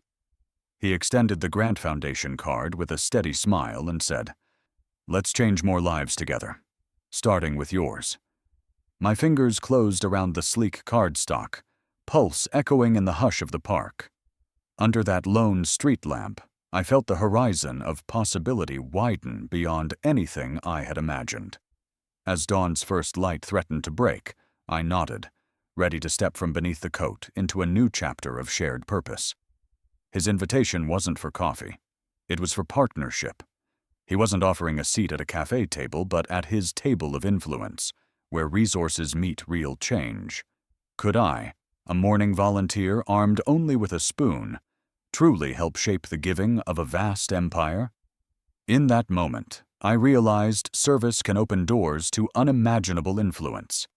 [SPEAKER 1] He extended the Grant Foundation card with a steady smile and said, "Let's change more lives together, starting with yours." My fingers closed around the sleek cardstock, pulse echoing in the hush of the park. Under that lone street lamp, I felt the horizon of possibility widen beyond anything I had imagined. As dawn's first light threatened to break, I nodded, ready to step from beneath the coat into a new chapter of shared purpose. His invitation wasn't for coffee. It was for partnership. He wasn't offering a seat at a cafe table, but at his table of influence, where resources meet real change. Could I, a morning volunteer armed only with a spoon, truly help shape the giving of a vast empire? In that moment, I realized service can open doors to unimaginable influence.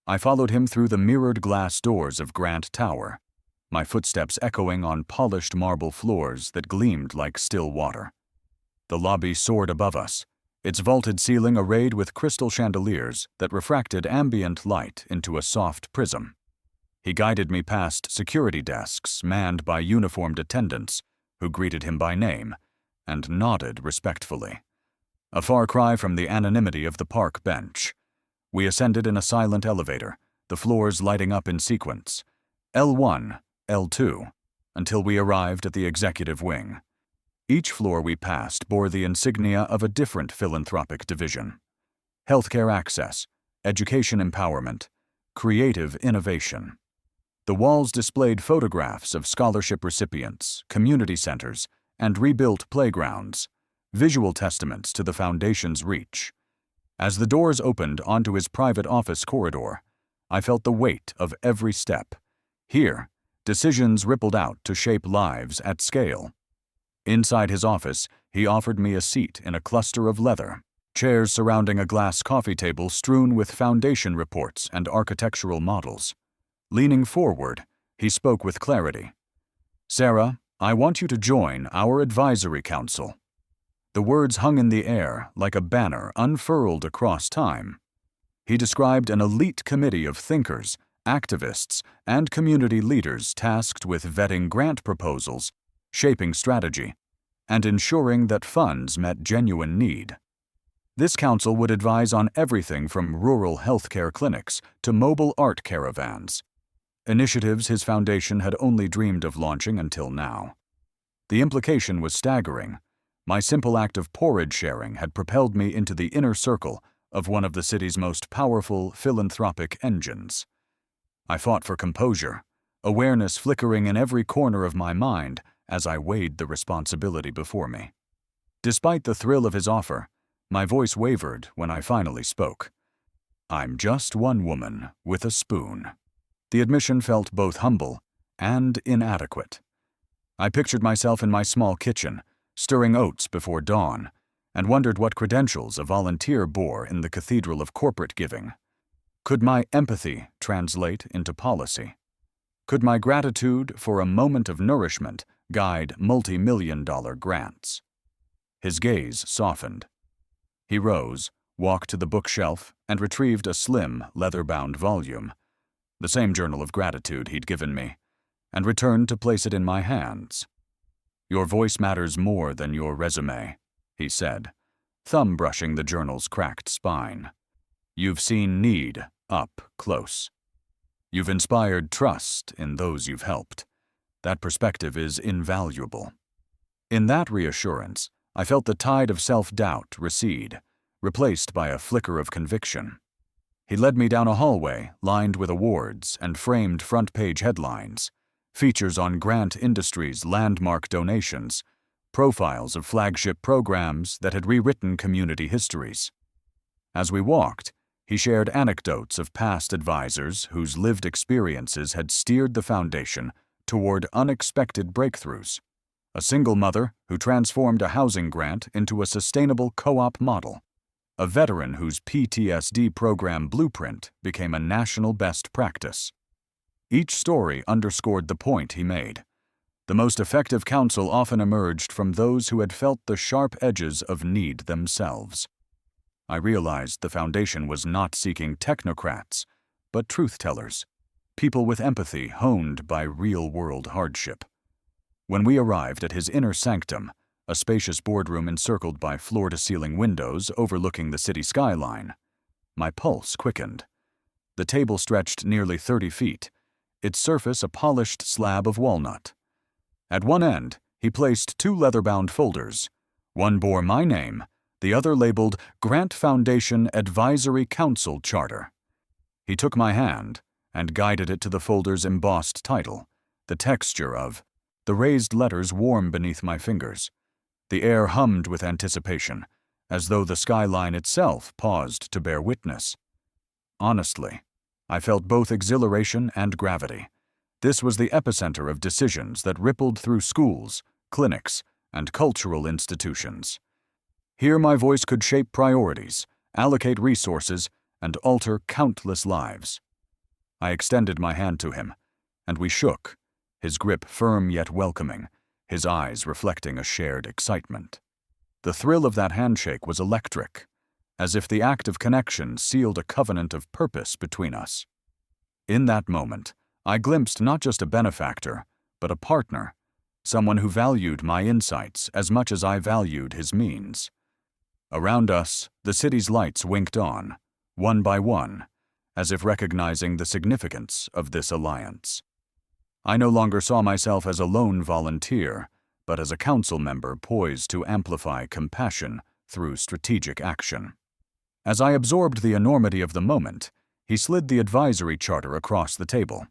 [SPEAKER 1] I followed him through the mirrored glass doors of Grant Tower, my footsteps echoing on polished marble floors that gleamed like still water. The lobby soared above us, its vaulted ceiling arrayed with crystal chandeliers that refracted ambient light into a soft prism. He guided me past security desks manned by uniformed attendants who greeted him by name and nodded respectfully. A far cry from the anonymity of the park bench. We ascended in a silent elevator, the floors lighting up in sequence, L1, L2, until we arrived at the executive wing. Each floor we passed bore the insignia of a different philanthropic division: healthcare access, education empowerment, creative innovation. The walls displayed photographs of scholarship recipients, community centers, and rebuilt playgrounds, visual testaments to the foundation's reach. As the doors opened onto his private office corridor, I felt the weight of every step. Here, decisions rippled out to shape lives at scale. Inside his office, he offered me a seat in a cluster of leather, chairs surrounding a glass coffee table strewn with foundation reports and architectural models. Leaning forward, he spoke with clarity. "Sarah, I want you to join our advisory council." The words hung in the air like a banner unfurled across time. He described an elite committee of thinkers, activists, and community leaders tasked with vetting grant proposals, shaping strategy, and ensuring that funds met genuine need. This council would advise on everything from rural healthcare clinics to mobile art caravans, initiatives his foundation had only dreamed of launching until now. The implication was staggering. My simple act of porridge sharing had propelled me into the inner circle of one of the city's most powerful philanthropic engines. I fought for composure, awareness flickering in every corner of my mind as I weighed the responsibility before me. Despite the thrill of his offer, my voice wavered when I finally spoke. I'm just one woman with a spoon. The admission felt both humble and inadequate. I pictured myself in my small kitchen, stirring oats before dawn, and wondered what credentials a volunteer bore in the cathedral of corporate giving. Could my empathy translate into policy? Could my gratitude for a moment of nourishment guide multi-million-dollar grants? His gaze softened. He rose, walked to the bookshelf, and retrieved a slim, leather-bound volume, the same journal of gratitude he'd given me, and returned to place it in my hands. Your voice matters more than your resume, he said, thumb brushing the journal's cracked spine. You've seen need up close. You've inspired trust in those you've helped. That perspective is invaluable. In that reassurance, I felt the tide of self-doubt recede, replaced by a flicker of conviction. He led me down a hallway lined with awards and framed front-page headlines, features on Grant Industries' landmark donations, profiles of flagship programs that had rewritten community histories. As we walked, he shared anecdotes of past advisors whose lived experiences had steered the foundation toward unexpected breakthroughs. A single mother who transformed a housing grant into a sustainable co-op model. A veteran whose PTSD program blueprint became a national best practice. Each story underscored the point he made. The most effective counsel often emerged from those who had felt the sharp edges of need themselves. I realized the foundation was not seeking technocrats, but truth-tellers, people with empathy honed by real-world hardship. When we arrived at his inner sanctum, a spacious boardroom encircled by floor-to-ceiling windows overlooking the city skyline, my pulse quickened. The table stretched nearly 30 feet, its surface a polished slab of walnut. At one end, he placed 2 leather-bound folders. One bore my name, the other labeled Grant Foundation Advisory Council Charter. He took my hand and guided it to the folder's embossed title, the texture of the raised letters warm beneath my fingers. The air hummed with anticipation, as though the skyline itself paused to bear witness. Honestly, I felt both exhilaration and gravity. This was the epicenter of decisions that rippled through schools, clinics, and cultural institutions. Here my voice could shape priorities, allocate resources, and alter countless lives. I extended my hand to him, and we shook, his grip firm yet welcoming, his eyes reflecting a shared excitement. The thrill of that handshake was electric, as if the act of connection sealed a covenant of purpose between us. In that moment, I glimpsed not just a benefactor, but a partner, someone who valued my insights as much as I valued his means. Around us, the city's lights winked on, one by one, as if recognizing the significance of this alliance. I no longer saw myself as a lone volunteer, but as a council member poised to amplify compassion through strategic action. As I absorbed the enormity of the moment, he slid the advisory charter across the table.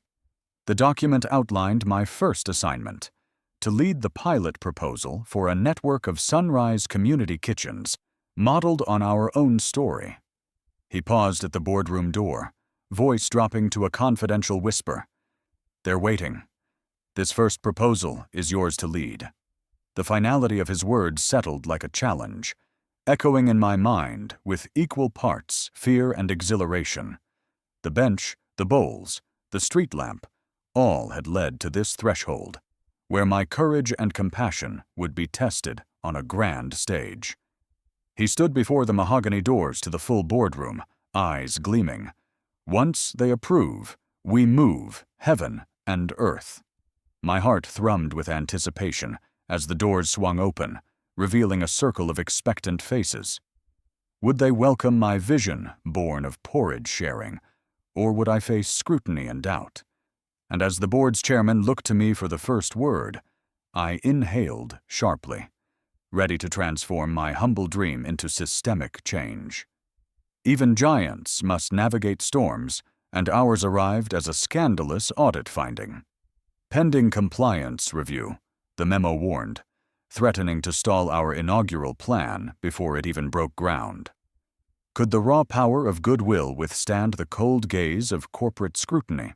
[SPEAKER 1] The document outlined my first assignment, to lead the pilot proposal for a network of sunrise community kitchens modeled on our own story. He paused at the boardroom door, voice dropping to a confidential whisper. They're waiting. This first proposal is yours to lead. The finality of his words settled like a challenge, echoing in my mind with equal parts fear and exhilaration. The bench, the bowls, the street lamp, all had led to this threshold, where my courage and compassion would be tested on a grand stage. He stood before the mahogany doors to the full boardroom, eyes gleaming. Once they approve, we move heaven and earth. My heart thrummed with anticipation as the doors swung open, revealing a circle of expectant faces. Would they welcome my vision, born of porridge sharing, or would I face scrutiny and doubt? And as the board's chairman looked to me for the first word, I inhaled sharply, ready to transform my humble dream into systemic change. Even giants must navigate storms, and ours arrived as a scandalous audit finding. Pending compliance review, the memo warned, threatening to stall our inaugural plan before it even broke ground. Could the raw power of goodwill withstand the cold gaze of corporate scrutiny?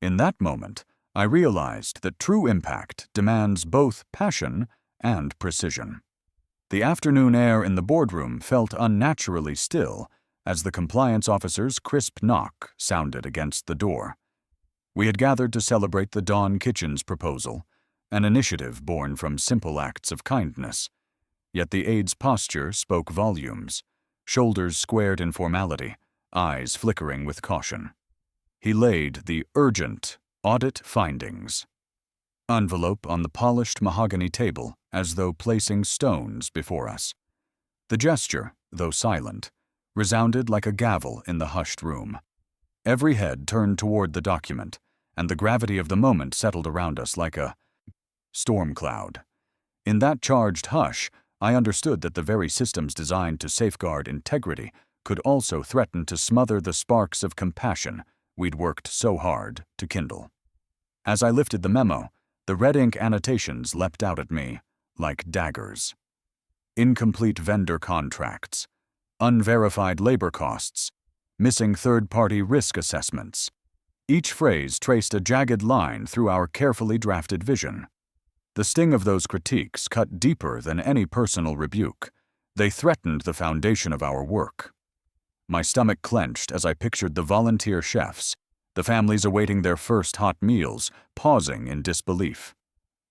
[SPEAKER 1] In that moment, I realized that true impact demands both passion and precision. The afternoon air in the boardroom felt unnaturally still as the compliance officer's crisp knock sounded against the door. We had gathered to celebrate the Dawn Kitchen's proposal, an initiative born from simple acts of kindness. Yet the aide's posture spoke volumes, shoulders squared in formality, eyes flickering with caution. He laid the urgent audit findings envelope on the polished mahogany table as though placing stones before us. The gesture, though silent, resounded like a gavel in the hushed room. Every head turned toward the document, and the gravity of the moment settled around us like a storm cloud. In that charged hush, I understood that the very systems designed to safeguard integrity could also threaten to smother the sparks of compassion we'd worked so hard to kindle. As I lifted the memo, the red ink annotations leapt out at me like daggers. Incomplete vendor contracts, unverified labor costs, missing third-party risk assessments. Each phrase traced a jagged line through our carefully drafted vision. The sting of those critiques cut deeper than any personal rebuke. They threatened the foundation of our work. My stomach clenched as I pictured the volunteer chefs, the families awaiting their first hot meals, pausing in disbelief.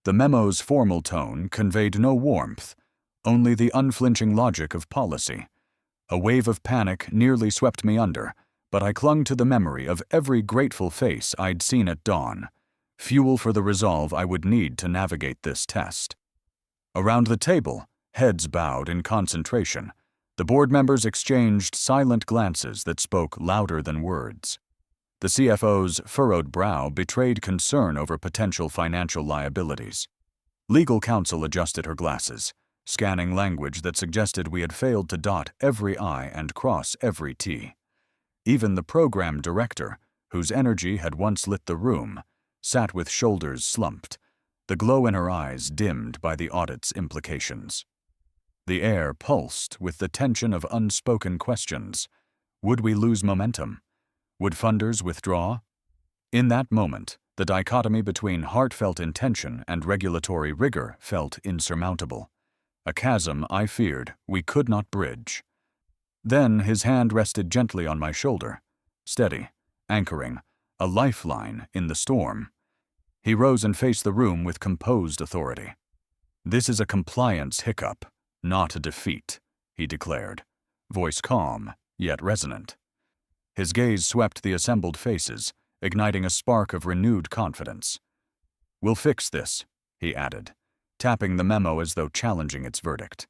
[SPEAKER 1] The memo's formal tone conveyed no warmth, only the unflinching logic of policy. A wave of panic nearly swept me under, but I clung to the memory of every grateful face I'd seen at dawn, fuel for the resolve I would need to navigate this test. Around the table, heads bowed in concentration, the board members exchanged silent glances that spoke louder than words. The CFO's furrowed brow betrayed concern over potential financial liabilities. Legal counsel adjusted her glasses, scanning language that suggested we had failed to dot every I and cross every T. Even the program director, whose energy had once lit the room, sat with shoulders slumped, the glow in her eyes dimmed by the audit's implications. The air pulsed with the tension of unspoken questions. Would we lose momentum? Would funders withdraw? In that moment, the dichotomy between heartfelt intention and regulatory rigor felt insurmountable, a chasm I feared we could not bridge. Then his hand rested gently on my shoulder, steady, anchoring, a lifeline in the storm. He rose and faced the room with composed authority. "This is a compliance hiccup, not a defeat," he declared, voice calm, yet resonant. His gaze swept the assembled faces, igniting a spark of renewed confidence. "We'll fix this," he added, tapping the memo as though challenging its verdict.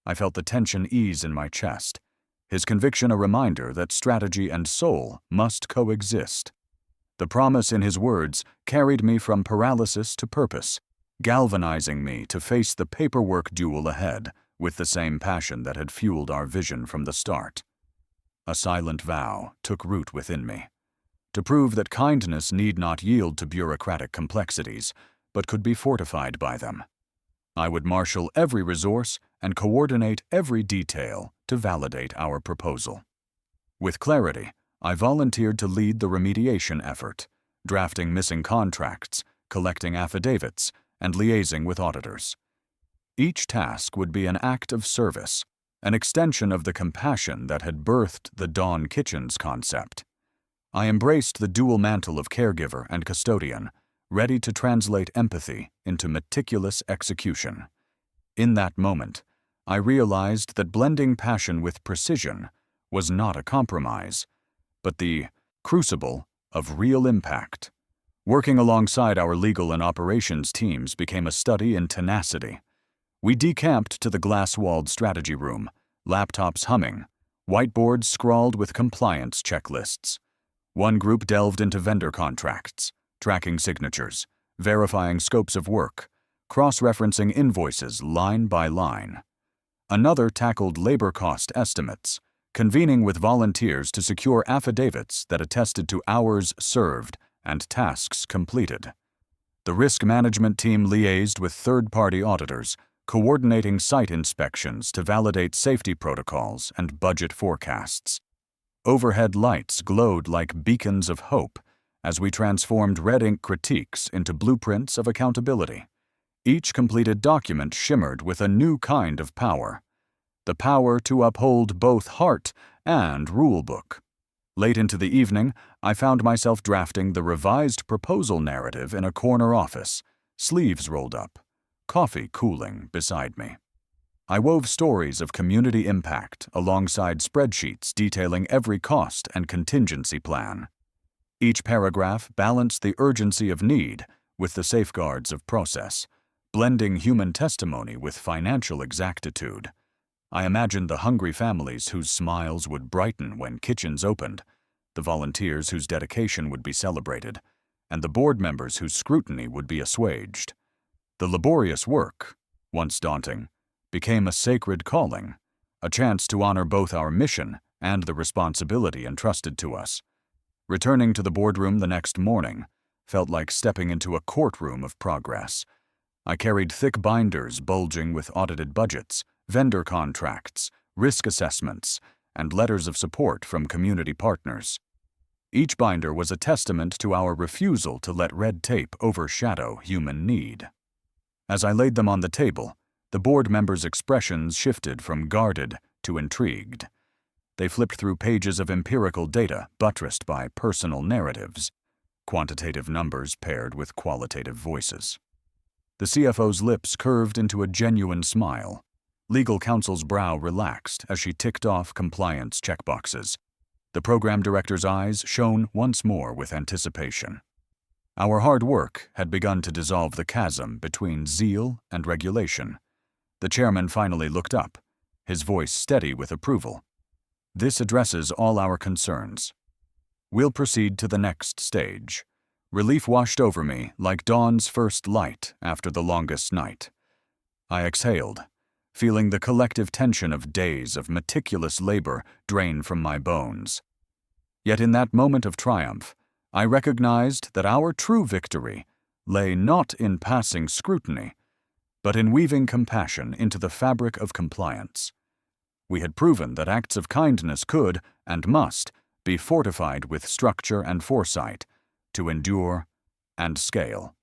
[SPEAKER 1] I felt the tension ease in my chest, his conviction a reminder that strategy and soul must coexist. The promise in his words carried me from paralysis to purpose, galvanizing me to face the paperwork duel ahead with the same passion that had fueled our vision from the start. A silent vow took root within me, to prove that kindness need not yield to bureaucratic complexities, but could be fortified by them. I would marshal every resource and coordinate every detail to validate our proposal. With clarity, I volunteered to lead the remediation effort, drafting missing contracts, collecting affidavits, and liaising with auditors. Each task would be an act of service, an extension of the compassion that had birthed the Dawn Kitchen's concept. I embraced the dual mantle of caregiver and custodian, ready to translate empathy into meticulous execution. In that moment, I realized that blending passion with precision was not a compromise, but the crucible of real impact. Working alongside our legal and operations teams became a study in tenacity. We decamped to the glass-walled strategy room, laptops humming, whiteboards scrawled with compliance checklists. One group delved into vendor contracts, tracking signatures, verifying scopes of work, cross-referencing invoices line by line. Another tackled labor cost estimates, convening with volunteers to secure affidavits that attested to hours served and tasks completed. The risk management team liaised with third-party auditors, coordinating site inspections to validate safety protocols and budget forecasts. Overhead lights glowed like beacons of hope as we transformed red ink critiques into blueprints of accountability. Each completed document shimmered with a new kind of power, the power to uphold both heart and rulebook. Late into the evening, I found myself drafting the revised proposal narrative in a corner office, sleeves rolled up, coffee cooling beside me. I wove stories of community impact alongside spreadsheets detailing every cost and contingency plan. Each paragraph balanced the urgency of need with the safeguards of process, blending human testimony with financial exactitude. I imagined the hungry families whose smiles would brighten when kitchens opened, the volunteers whose dedication would be celebrated, and the board members whose scrutiny would be assuaged. The laborious work, once daunting, became a sacred calling, a chance to honor both our mission and the responsibility entrusted to us. Returning to the boardroom the next morning felt like stepping into a courtroom of progress. I carried thick binders bulging with audited budgets, vendor contracts, risk assessments, and letters of support from community partners. Each binder was a testament to our refusal to let red tape overshadow human need. As I laid them on the table, the board members' expressions shifted from guarded to intrigued. They flipped through pages of empirical data buttressed by personal narratives, quantitative numbers paired with qualitative voices. The CFO's lips curved into a genuine smile. Legal counsel's brow relaxed as she ticked off compliance checkboxes. The program director's eyes shone once more with anticipation. Our hard work had begun to dissolve the chasm between zeal and regulation. The chairman finally looked up, his voice steady with approval. This addresses all our concerns. We'll proceed to the next stage. Relief washed over me like dawn's first light after the longest night. I exhaled, feeling the collective tension of days of meticulous labor drain from my bones. Yet in that moment of triumph, I recognized that our true victory lay not in passing scrutiny, but in weaving compassion into the fabric of compliance. We had proven that acts of kindness could, and must, be fortified with structure and foresight, to endure and scale.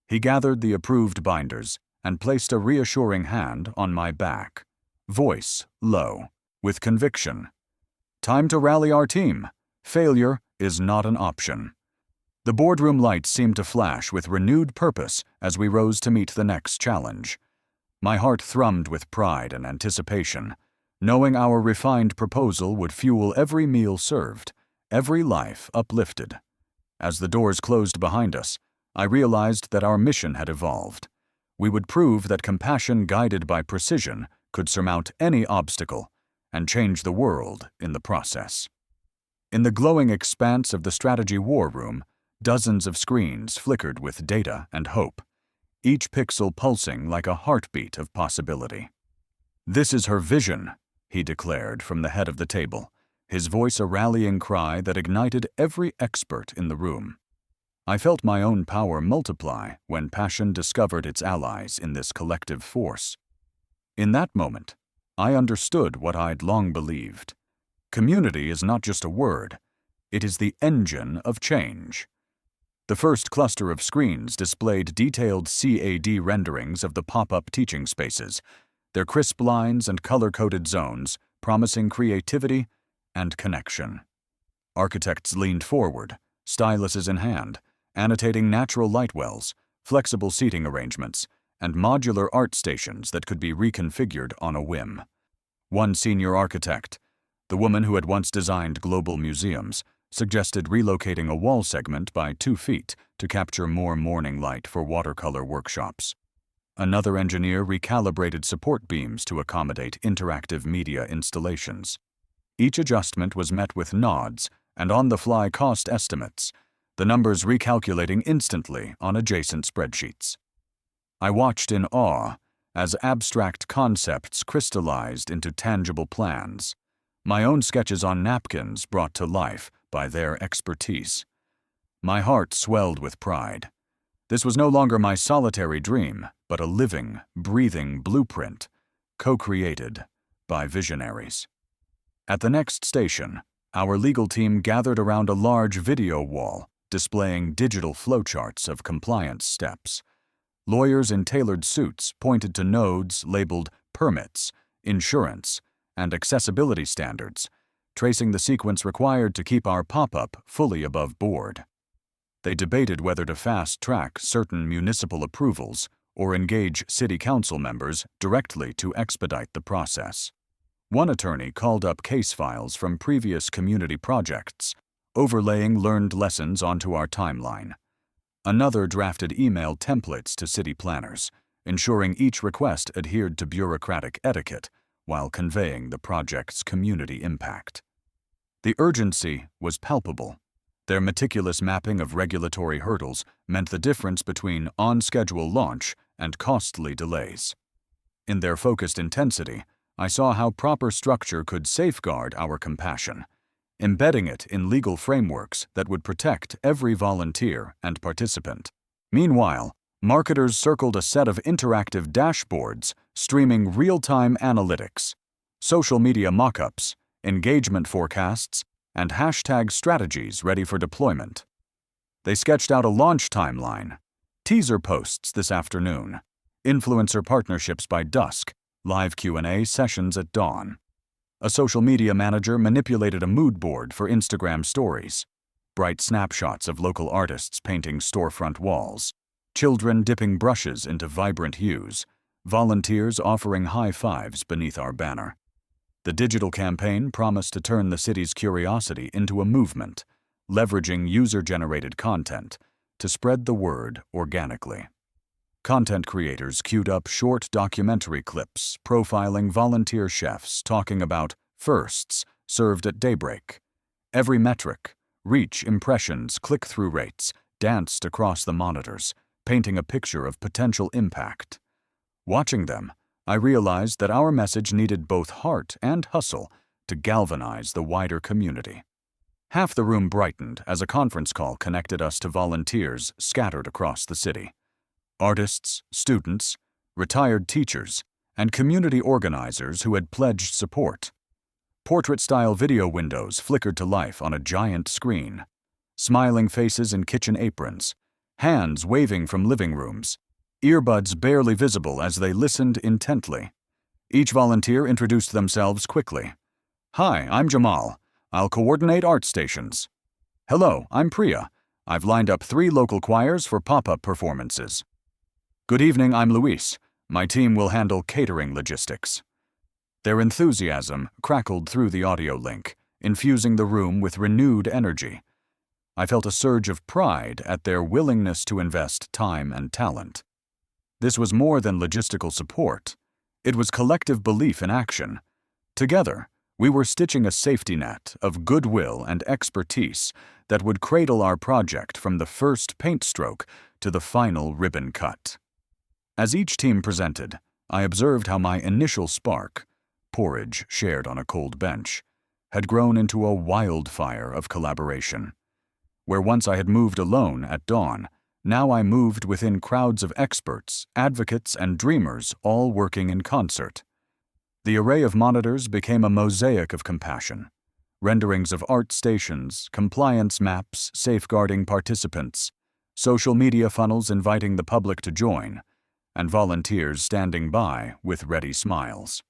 [SPEAKER 1] He gathered the approved binders and placed a reassuring hand on my back, voice low, with conviction. Time to rally our team. Failure is not an option. The boardroom lights seemed to flash with renewed purpose as we rose to meet the next challenge. My heart thrummed with pride and anticipation, knowing our refined proposal would fuel every meal served, every life uplifted. As the doors closed behind us, I realized that our mission had evolved. We would prove that compassion guided by precision could surmount any obstacle and change the world in the process. In the glowing expanse of the strategy war room, dozens of screens flickered with data and hope, each pixel pulsing like a heartbeat of possibility. "This is her vision," he declared from the head of the table, his voice a rallying cry that ignited every expert in the room. I felt my own power multiply when passion discovered its allies in this collective force. In that moment, I understood what I'd long believed. Community is not just a word, it is the engine of change. The first cluster of screens displayed detailed CAD renderings of the pop-up teaching spaces, their crisp lines and color-coded zones promising creativity and connection. Architects leaned forward, styluses in hand, annotating natural light wells, flexible seating arrangements, and modular art stations that could be reconfigured on a whim. One senior architect, The woman who had once designed global museums suggested relocating a wall segment by 2 feet to capture more morning light for watercolor workshops. Another engineer recalibrated support beams to accommodate interactive media installations. Each adjustment was met with nods and on-the-fly cost estimates, the numbers recalculating instantly on adjacent spreadsheets. I watched in awe as abstract concepts crystallized into tangible plans, my own sketches on napkins brought to life by their expertise. My heart swelled with pride. This was no longer my solitary dream, but a living, breathing blueprint, co-created by visionaries. At the next station, our legal team gathered around a large video wall displaying digital flowcharts of compliance steps. Lawyers in tailored suits pointed to nodes labeled permits, insurance, and accessibility standards, tracing the sequence required to keep our pop-up fully above board. They debated whether to fast-track certain municipal approvals or engage city council members directly to expedite the process. One attorney called up case files from previous community projects, overlaying learned lessons onto our timeline. Another drafted email templates to city planners, ensuring each request adhered to bureaucratic etiquette while conveying the project's community impact. The urgency was palpable. Their meticulous mapping of regulatory hurdles meant the difference between on-schedule launch and costly delays. In their focused intensity, I saw how proper structure could safeguard our compassion, embedding it in legal frameworks that would protect every volunteer and participant. Meanwhile, marketers circled a set of interactive dashboards streaming real-time analytics, social media mock-ups, engagement forecasts, and hashtag strategies ready for deployment. They sketched out a launch timeline, teaser posts this afternoon, influencer partnerships by dusk, live Q&A sessions at dawn. A social media manager manipulated a mood board for Instagram stories, bright snapshots of local artists painting storefront walls, children dipping brushes into vibrant hues, volunteers offering high fives beneath our banner. The digital campaign promised to turn the city's curiosity into a movement, leveraging user-generated content to spread the word organically. Content creators queued up short documentary clips profiling volunteer chefs talking about firsts served at daybreak. Every metric, reach, impressions, click-through rates, danced across the monitors, painting a picture of potential impact. Watching them, I realized that our message needed both heart and hustle to galvanize the wider community. Half the room brightened as a conference call connected us to volunteers scattered across the city. Artists, students, retired teachers, and community organizers who had pledged support. Portrait-style video windows flickered to life on a giant screen. Smiling faces in kitchen aprons, hands waving from living rooms, earbuds barely visible as they listened intently. Each volunteer introduced themselves quickly. "Hi, I'm Jamal. I'll coordinate art stations." "Hello, I'm Priya. I've lined up 3 local choirs for pop-up performances." "Good evening, I'm Luis. My team will handle catering logistics." Their enthusiasm crackled through the audio link, infusing the room with renewed energy. I felt a surge of pride at their willingness to invest time and talent. This was more than logistical support. It was collective belief in action. Together, we were stitching a safety net of goodwill and expertise that would cradle our project from the first paint stroke to the final ribbon cut. As each team presented, I observed how my initial spark, porridge shared on a cold bench, had grown into a wildfire of collaboration. Where once I had moved alone at dawn, now I moved within crowds of experts, advocates, and dreamers all working in concert. The array of monitors became a mosaic of compassion. Renderings of art stations, compliance maps safeguarding participants, social media funnels inviting the public to join, and volunteers standing by with ready smiles.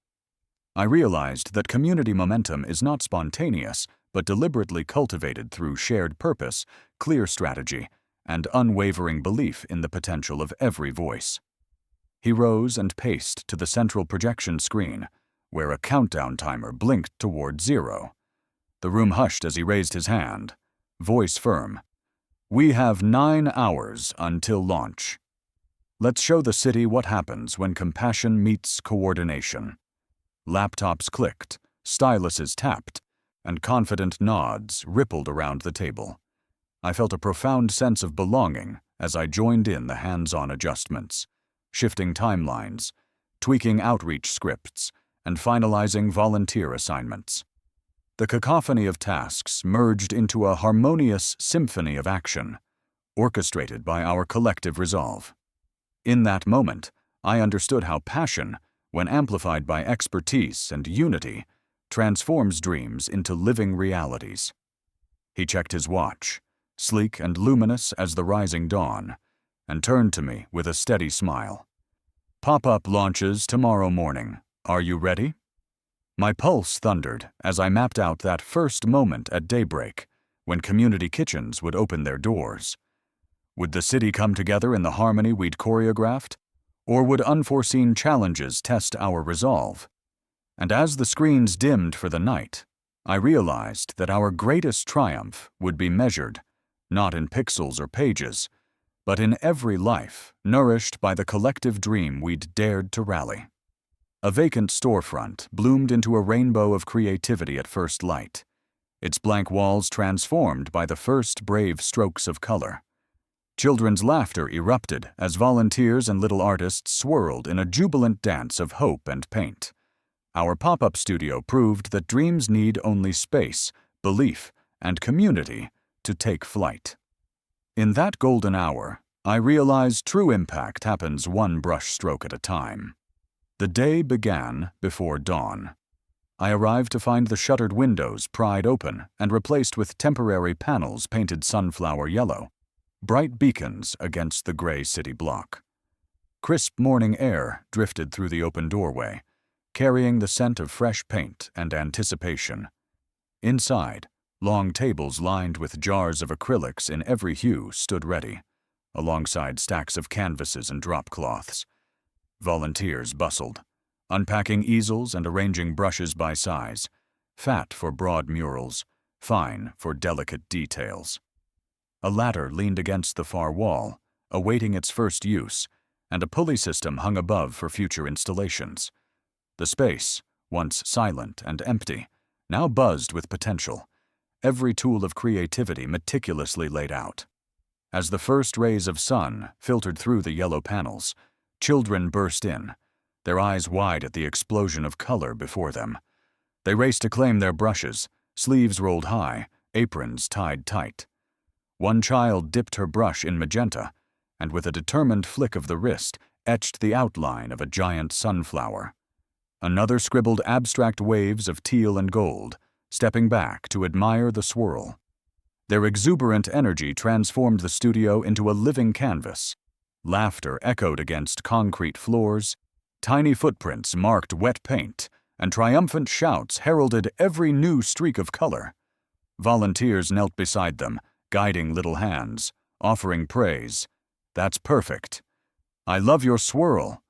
[SPEAKER 1] I realized that community momentum is not spontaneous, but deliberately cultivated through shared purpose, clear strategy, and unwavering belief in the potential of every voice. He rose and paced to the central projection screen, where a countdown timer blinked toward 0. The room hushed as he raised his hand, voice firm. "We have 9 hours until launch. Let's show the city what happens when compassion meets coordination." Laptops clicked, styluses tapped, and confident nods rippled around the table. I felt a profound sense of belonging as I joined in the hands-on adjustments, shifting timelines, tweaking outreach scripts, and finalizing volunteer assignments. The cacophony of tasks merged into a harmonious symphony of action, orchestrated by our collective resolve. In that moment, I understood how passion, when amplified by expertise and unity, transforms dreams into living realities. He checked his watch, sleek and luminous as the rising dawn, and turned to me with a steady smile. "Pop-up launches tomorrow morning. Are you ready?" My pulse thundered as I mapped out that first moment at daybreak, when community kitchens would open their doors. Would the city come together in the harmony we'd choreographed? Or would unforeseen challenges test our resolve? And as the screens dimmed for the night, I realized that our greatest triumph would be measured, not in pixels or pages, but in every life nourished by the collective dream we'd dared to rally. A vacant storefront bloomed into a rainbow of creativity at first light, its blank walls transformed by the first brave strokes of color. Children's laughter erupted as volunteers and little artists swirled in a jubilant dance of hope and paint. Our pop-up studio proved that dreams need only space, belief, and community to take flight. In that golden hour, I realized true impact happens one brushstroke at a time. The day began before dawn. I arrived to find the shuttered windows pried open and replaced with temporary panels painted sunflower yellow, bright beacons against the gray city block. Crisp morning air drifted through the open doorway, carrying the scent of fresh paint and anticipation. Inside, long tables lined with jars of acrylics in every hue stood ready, alongside stacks of canvases and drop cloths. Volunteers bustled, unpacking easels and arranging brushes by size, fat for broad murals, fine for delicate details. A ladder leaned against the far wall, awaiting its first use, and a pulley system hung above for future installations. The space, once silent and empty, now buzzed with potential, every tool of creativity meticulously laid out. As the first rays of sun filtered through the yellow panels, children burst in, their eyes wide at the explosion of color before them. They raced to claim their brushes, sleeves rolled high, aprons tied tight. One child dipped her brush in magenta, and with a determined flick of the wrist, etched the outline of a giant sunflower. Another scribbled abstract waves of teal and gold, stepping back to admire the swirl. Their exuberant energy transformed the studio into a living canvas. Laughter echoed against concrete floors, tiny footprints marked wet paint, and triumphant shouts heralded every new streak of color. Volunteers knelt beside them, guiding little hands, offering praise. "That's perfect. I love your swirl."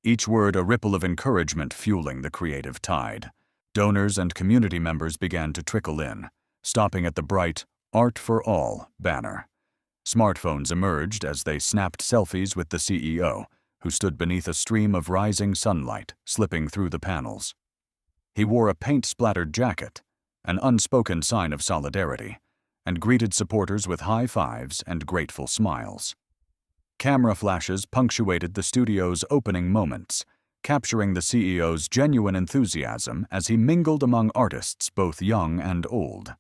[SPEAKER 1] Each word a ripple of encouragement fueling the creative tide. Donors and community members began to trickle in, stopping at the bright "Art for All" banner. Smartphones emerged as they snapped selfies with the CEO, who stood beneath a stream of rising sunlight slipping through the panels. He wore a paint-splattered jacket, an unspoken sign of solidarity, and greeted supporters with high fives and grateful smiles. Camera flashes punctuated the studio's opening moments, capturing the CEO's genuine enthusiasm as he mingled among artists both young and old.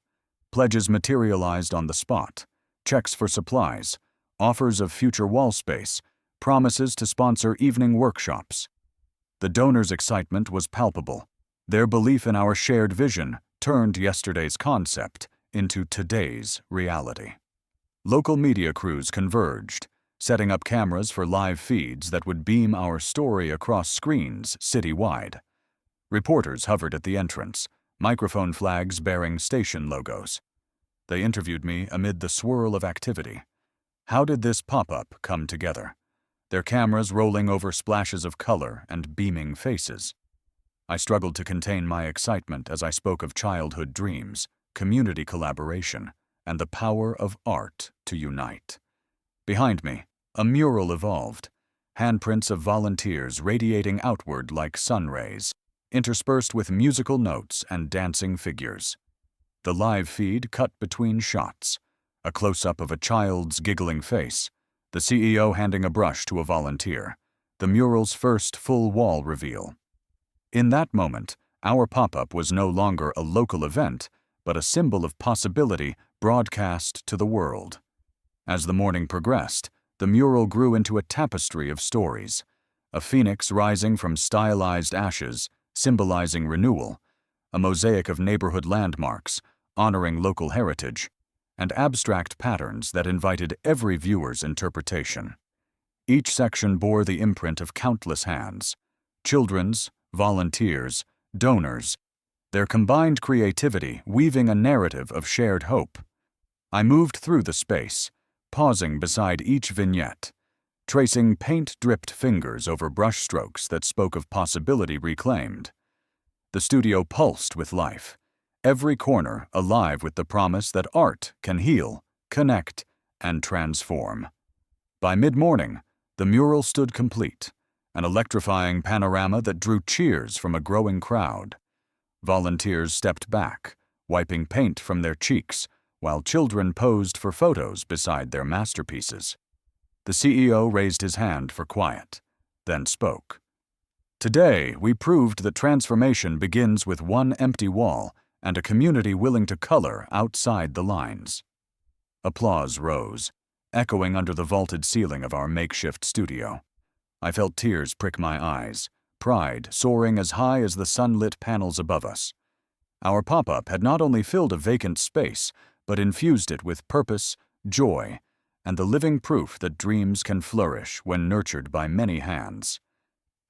[SPEAKER 1] Pledges materialized on the spot, checks for supplies, offers of future wall space, promises to sponsor evening workshops. The donors' excitement was palpable. Their belief in our shared vision turned yesterday's concept into today's reality. Local media crews converged, setting up cameras for live feeds that would beam our story across screens citywide. Reporters hovered at the entrance, microphone flags bearing station logos. They interviewed me amid the swirl of activity. How did this pop-up come together? Their cameras rolling over splashes of color and beaming faces. I struggled to contain my excitement as I spoke of childhood dreams, community collaboration, and the power of art to unite. Behind me, a mural evolved, handprints of volunteers radiating outward like sun rays, interspersed with musical notes and dancing figures. The live feed cut between shots, a close-up of a child's giggling face, the CEO handing a brush to a volunteer, the mural's first full wall reveal. In that moment, our pop-up was no longer a local event, but a symbol of possibility broadcast to the world. As the morning progressed, the mural grew into a tapestry of stories, a phoenix rising from stylized ashes, symbolizing renewal, a mosaic of neighborhood landmarks, honoring local heritage, and abstract patterns that invited every viewer's interpretation. Each section bore the imprint of countless hands, children's, volunteers, donors, their combined creativity weaving a narrative of shared hope. I moved through the space, pausing beside each vignette, tracing paint-dripped fingers over brushstrokes that spoke of possibility reclaimed. The studio pulsed with life, every corner alive with the promise that art can heal, connect, and transform. By mid-morning, the mural stood complete, an electrifying panorama that drew cheers from a growing crowd. Volunteers stepped back, wiping paint from their cheeks, while children posed for photos beside their masterpieces. The CEO raised his hand for quiet, then spoke. Today, we proved that transformation begins with one empty wall and a community willing to color outside the lines. Applause rose, echoing under the vaulted ceiling of our makeshift studio. I felt tears prick my eyes, pride soaring as high as the sunlit panels above us. Our pop-up had not only filled a vacant space, but infused it with purpose, joy, and the living proof that dreams can flourish when nurtured by many hands.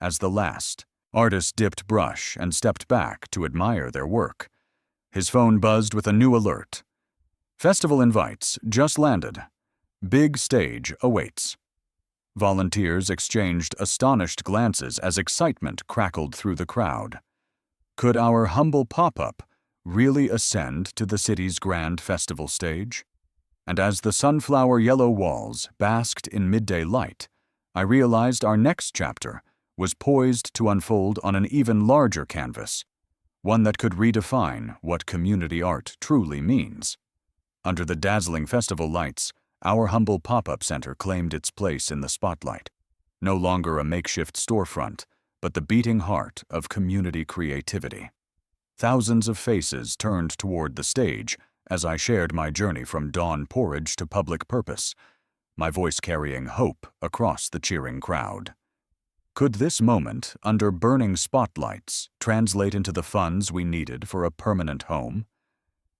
[SPEAKER 1] As the last artist dipped brush and stepped back to admire their work, his phone buzzed with a new alert. Festival invites just landed. Big stage awaits. Volunteers exchanged astonished glances as excitement crackled through the crowd. Could our humble pop-up really ascend to the city's grand festival stage? And as the sunflower yellow walls basked in midday light, I realized our next chapter was poised to unfold on an even larger canvas, one that could redefine what community art truly means. Under the dazzling festival lights, our humble pop-up center claimed its place in the spotlight, no longer a makeshift storefront, but the beating heart of community creativity. Thousands of faces turned toward the stage as I shared my journey from dawn porridge to public purpose, my voice carrying hope across the cheering crowd. Could this moment, under burning spotlights, translate into the funds we needed for a permanent home?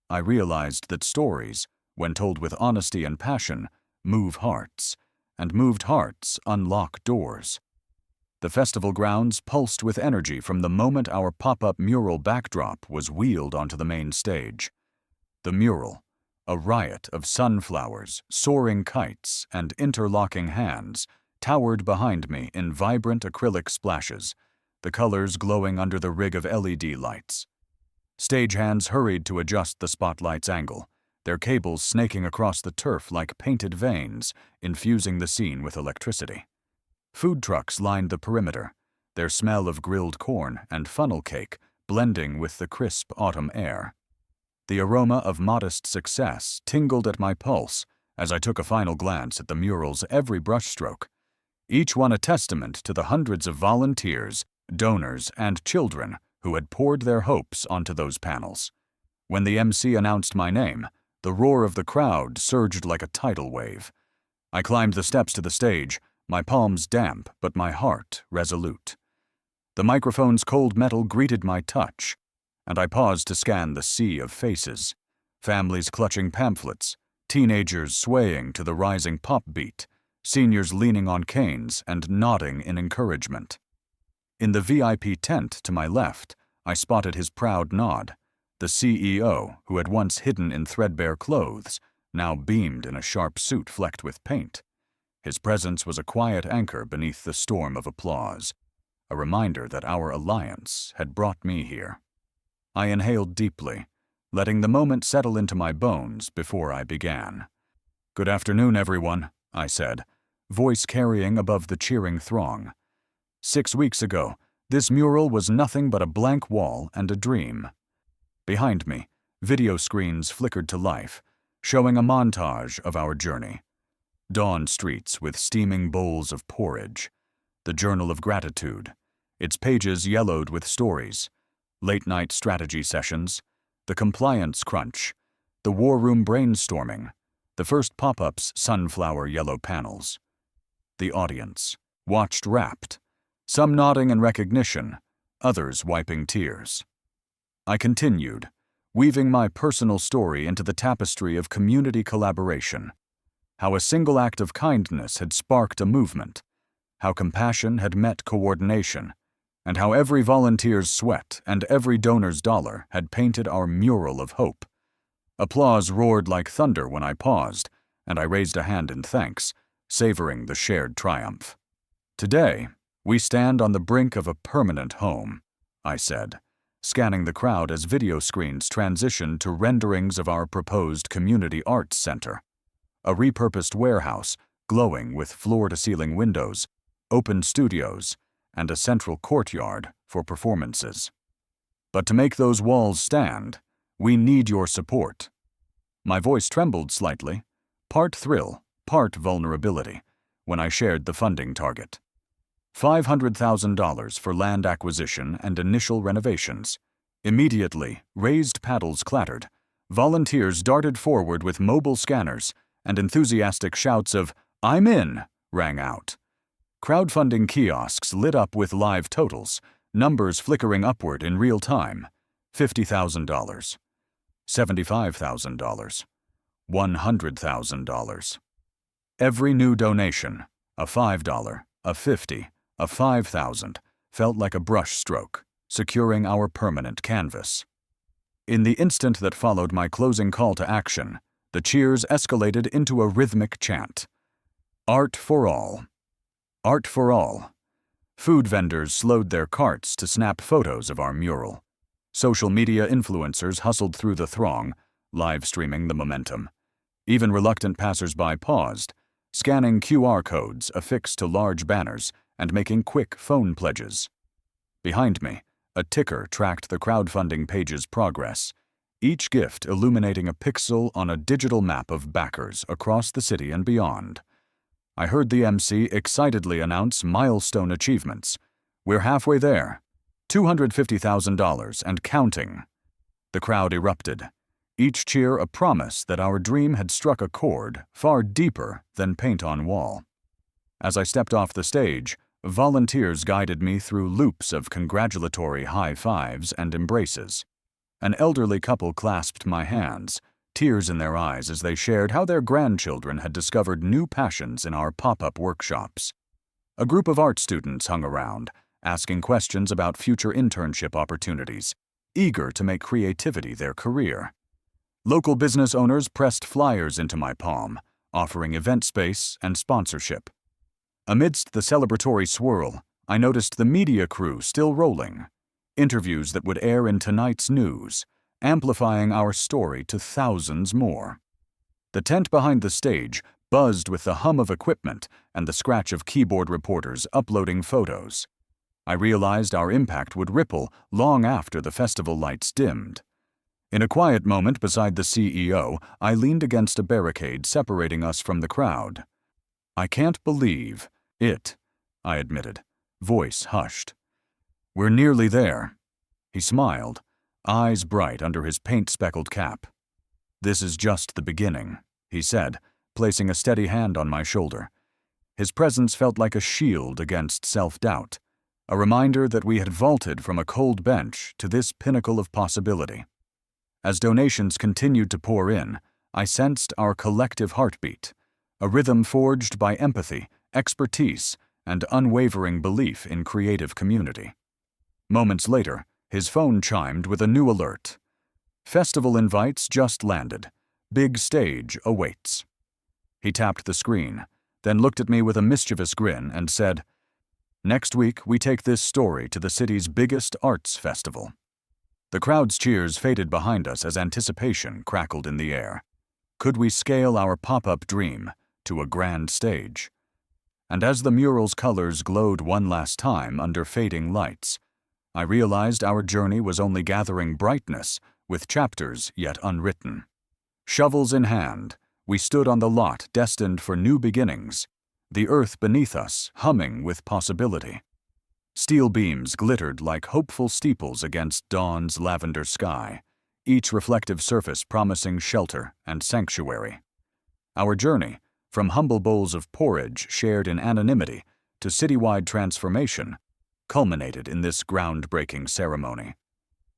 [SPEAKER 1] I realized that stories, when told with honesty and passion, move hearts, and moved hearts unlock doors. The festival grounds pulsed with energy from the moment our pop-up mural backdrop was wheeled onto the main stage. The mural, a riot of sunflowers, soaring kites, and interlocking hands, towered behind me in vibrant acrylic splashes, the colors glowing under the rig of LED lights. Stagehands hurried to adjust the spotlight's angle, their cables snaking across the turf like painted veins, infusing the scene with electricity. Food trucks lined the perimeter, their smell of grilled corn and funnel cake blending with the crisp autumn air. The aroma of modest success tingled at my pulse as I took a final glance at the mural's every brushstroke, each one a testament to the hundreds of volunteers, donors, and children who had poured their hopes onto those panels. When the MC announced my name, the roar of the crowd surged like a tidal wave. I climbed the steps to the stage, my palms damp but my heart resolute. The microphone's cold metal greeted my touch, and I paused to scan the sea of faces, families clutching pamphlets, teenagers swaying to the rising pop beat, seniors leaning on canes and nodding in encouragement. In the VIP tent to my left, I spotted his proud nod. The CEO, who had once hidden in threadbare clothes, now beamed in a sharp suit flecked with paint. His presence was a quiet anchor beneath the storm of applause, a reminder that our alliance had brought me here. I inhaled deeply, letting the moment settle into my bones before I began. "Good afternoon, everyone," I said, voice carrying above the cheering throng. 6 weeks ago, this mural was nothing but a blank wall and a dream. Behind me, video screens flickered to life, showing a montage of our journey. Dawn streets with steaming bowls of porridge, the Journal of Gratitude, its pages yellowed with stories, late-night strategy sessions, the compliance crunch, the war room brainstorming, the first pop-up's sunflower yellow panels. The audience watched rapt, some nodding in recognition, others wiping tears. I continued, weaving my personal story into the tapestry of community collaboration. How a single act of kindness had sparked a movement, how compassion had met coordination, and how every volunteer's sweat and every donor's dollar had painted our mural of hope. Applause roared like thunder when I paused, and I raised a hand in thanks, savoring the shared triumph. "Today, we stand on the brink of a permanent home," I said, scanning the crowd as video screens transitioned to renderings of our proposed community arts center. A repurposed warehouse, glowing with floor-to-ceiling windows, open studios, and a central courtyard for performances. But to make those walls stand, we need your support. My voice trembled slightly, part thrill, part vulnerability, when I shared the funding target. $500,000 for land acquisition and initial renovations. Immediately, raised paddles clattered, volunteers darted forward with mobile scanners, and enthusiastic shouts of, "I'm in!" rang out. Crowdfunding kiosks lit up with live totals, numbers flickering upward in real time. $50,000, $75,000, $100,000. Every new donation, a $5, a $50, a $5,000, felt like a brushstroke, securing our permanent canvas. In the instant that followed my closing call to action, the cheers escalated into a rhythmic chant. Art for all. Art for all. Food vendors slowed their carts to snap photos of our mural. Social media influencers hustled through the throng, live streaming the momentum. Even reluctant passers-by paused, scanning QR codes affixed to large banners and making quick phone pledges. Behind me, a ticker tracked the crowdfunding page's progress, each gift illuminating a pixel on a digital map of backers across the city and beyond. I heard the MC excitedly announce milestone achievements. "We're halfway there. $250,000 and counting." The crowd erupted, each cheer a promise that our dream had struck a chord far deeper than paint on wall. As I stepped off the stage, volunteers guided me through loops of congratulatory high fives and embraces. An elderly couple clasped my hands, tears in their eyes as they shared how their grandchildren had discovered new passions in our pop-up workshops. A group of art students hung around, asking questions about future internship opportunities, eager to make creativity their career. Local business owners pressed flyers into my palm, offering event space and sponsorship. Amidst the celebratory swirl, I noticed the media crew still rolling, interviews that would air in tonight's news, amplifying our story to thousands more. The tent behind the stage buzzed with the hum of equipment and the scratch of keyboard reporters uploading photos. I realized our impact would ripple long after the festival lights dimmed. In a quiet moment beside the CEO, I leaned against a barricade separating us from the crowd. "I can't believe it," I admitted, voice hushed. "We're nearly there." He smiled, eyes bright under his paint-speckled cap. "This is just the beginning," he said, placing a steady hand on my shoulder. His presence felt like a shield against self-doubt, a reminder that we had vaulted from a cold bench to this pinnacle of possibility. As donations continued to pour in, I sensed our collective heartbeat, a rhythm forged by empathy, expertise, and unwavering belief in creative community. Moments later, his phone chimed with a new alert. "Festival invites just landed. Big stage awaits." He tapped the screen, then looked at me with a mischievous grin and said, Next week, we take this story to the city's biggest arts festival. The crowd's cheers faded behind us as anticipation crackled in the air. Could we scale our pop-up dream to a grand stage? And as the mural's colors glowed one last time under fading lights, I realized our journey was only gathering brightness with chapters yet unwritten. Shovels in hand, we stood on the lot destined for new beginnings, the earth beneath us humming with possibility. Steel beams glittered like hopeful steeples against dawn's lavender sky, each reflective surface promising shelter and sanctuary. Our journey, from humble bowls of porridge shared in anonymity to citywide transformation, culminated in this groundbreaking ceremony.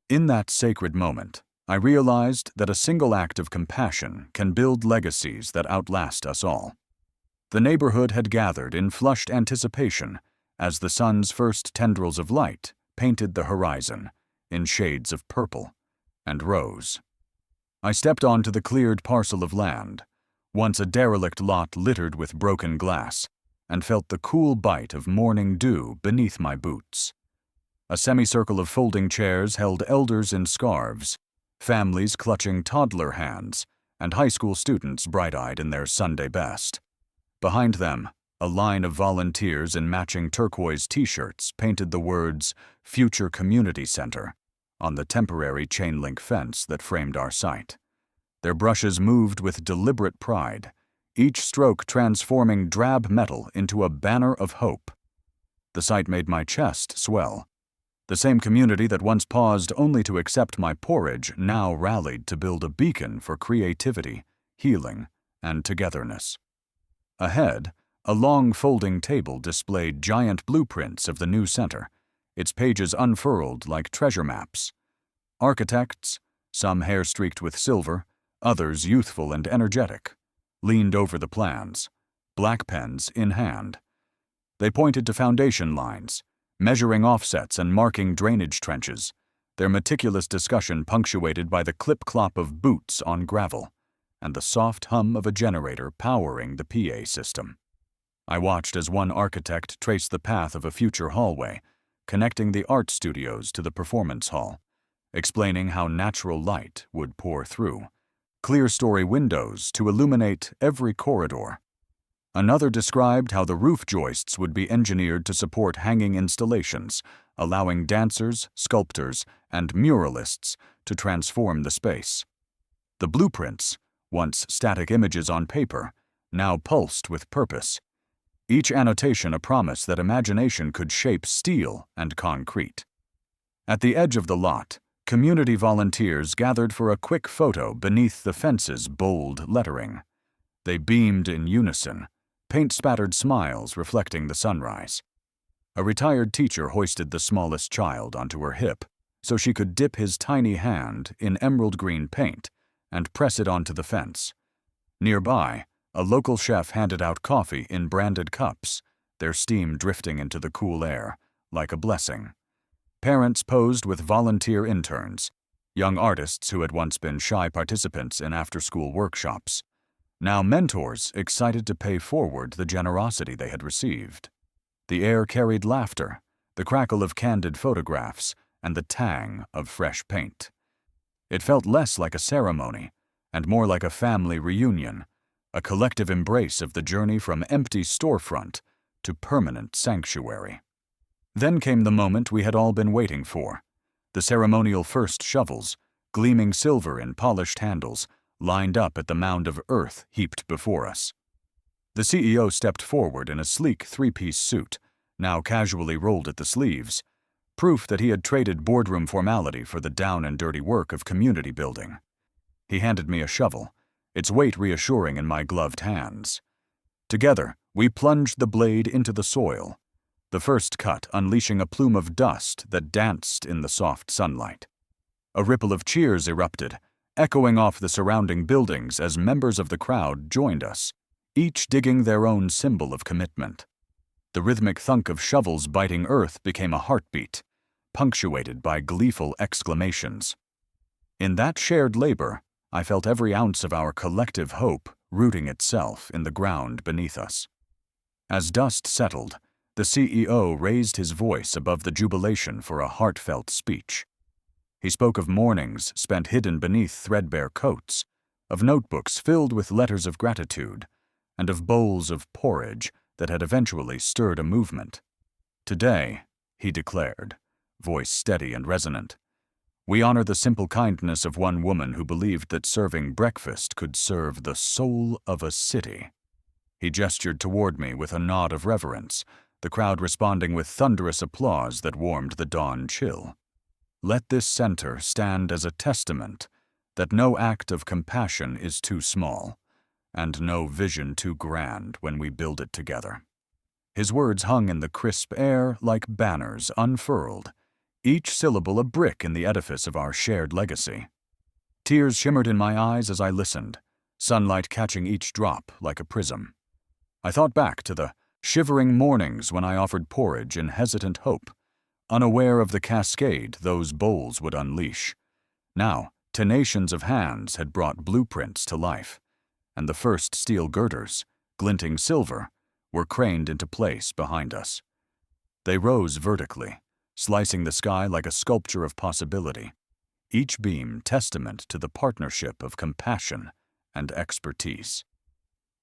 [SPEAKER 1] In that sacred moment, I realized that a single act of compassion can build legacies that outlast us all. The neighborhood had gathered in flushed anticipation as the sun's first tendrils of light painted the horizon in shades of purple and rose. I stepped onto the cleared parcel of land, once a derelict lot littered with broken glass, and felt the cool bite of morning dew beneath my boots. A semicircle of folding chairs held elders in scarves, families clutching toddler hands, and high school students bright-eyed in their Sunday best. Behind them, a line of volunteers in matching turquoise t-shirts painted the words "Future Community Center" on the temporary chain-link fence that framed our site. Their brushes moved with deliberate pride, each stroke transforming drab metal into a banner of hope. The sight made my chest swell. The same community that once paused only to accept my porridge now rallied to build a beacon for creativity, healing, and togetherness. Ahead, a long folding table displayed giant blueprints of the new center, its pages unfurled like treasure maps. Architects, some hair-streaked with silver, others youthful and energetic, leaned over the plans, black pens in hand. They pointed to foundation lines, measuring offsets and marking drainage trenches, their meticulous discussion punctuated by the clip-clop of boots on gravel and the soft hum of a generator powering the PA system. I watched as one architect traced the path of a future hallway, connecting the art studios to the performance hall, explaining how natural light would pour through, clear-story windows to illuminate every corridor. Another described how the roof joists would be engineered to support hanging installations, allowing dancers, sculptors, and muralists to transform the space. The blueprints, once static images on paper, now pulsed with purpose, each annotation a promise that imagination could shape steel and concrete. At the edge of the lot, community volunteers gathered for a quick photo beneath the fence's bold lettering. They beamed in unison, paint-spattered smiles reflecting the sunrise. A retired teacher hoisted the smallest child onto her hip so she could dip his tiny hand in emerald green paint and press it onto the fence. Nearby, a local chef handed out coffee in branded cups, their steam drifting into the cool air like a blessing. Parents posed with volunteer interns, young artists who had once been shy participants in after-school workshops, now mentors excited to pay forward the generosity they had received. The air carried laughter, the crackle of candid photographs, and the tang of fresh paint. It felt less like a ceremony and more like a family reunion, a collective embrace of the journey from empty storefront to permanent sanctuary. Then came the moment we had all been waiting for. The ceremonial first shovels, gleaming silver in polished handles, lined up at the mound of earth heaped before us. The CEO stepped forward in a sleek three-piece suit, now casually rolled at the sleeves, proof that he had traded boardroom formality for the down-and-dirty work of community building. He handed me a shovel, its weight reassuring in my gloved hands. Together, we plunged the blade into the soil, the first cut unleashing a plume of dust that danced in the soft sunlight. A ripple of cheers erupted, echoing off the surrounding buildings as members of the crowd joined us, each digging their own symbol of commitment. The rhythmic thunk of shovels biting earth became a heartbeat, punctuated by gleeful exclamations. In that shared labor, I felt every ounce of our collective hope rooting itself in the ground beneath us. As dust settled, The CEO raised his voice above the jubilation for a heartfelt speech. He spoke of mornings spent hidden beneath threadbare coats, of notebooks filled with letters of gratitude, and of bowls of porridge that had eventually stirred a movement. Today, he declared, voice steady and resonant, we honor the simple kindness of one woman who believed that serving breakfast could serve the soul of a city. He gestured toward me with a nod of reverence, the crowd responding with thunderous applause that warmed the dawn chill. Let this center stand as a testament that no act of compassion is too small, and no vision too grand when we build it together. His words hung in the crisp air like banners unfurled, each syllable a brick in the edifice of our shared legacy. Tears shimmered in my eyes as I listened, sunlight catching each drop like a prism. I thought back to the shivering mornings when I offered porridge in hesitant hope, unaware of the cascade those bowls would unleash. Now, tenations of hands had brought blueprints to life, and the first steel girders, glinting silver, were craned into place behind us. They rose vertically, slicing the sky like a sculpture of possibility, each beam testament to the partnership of compassion and expertise.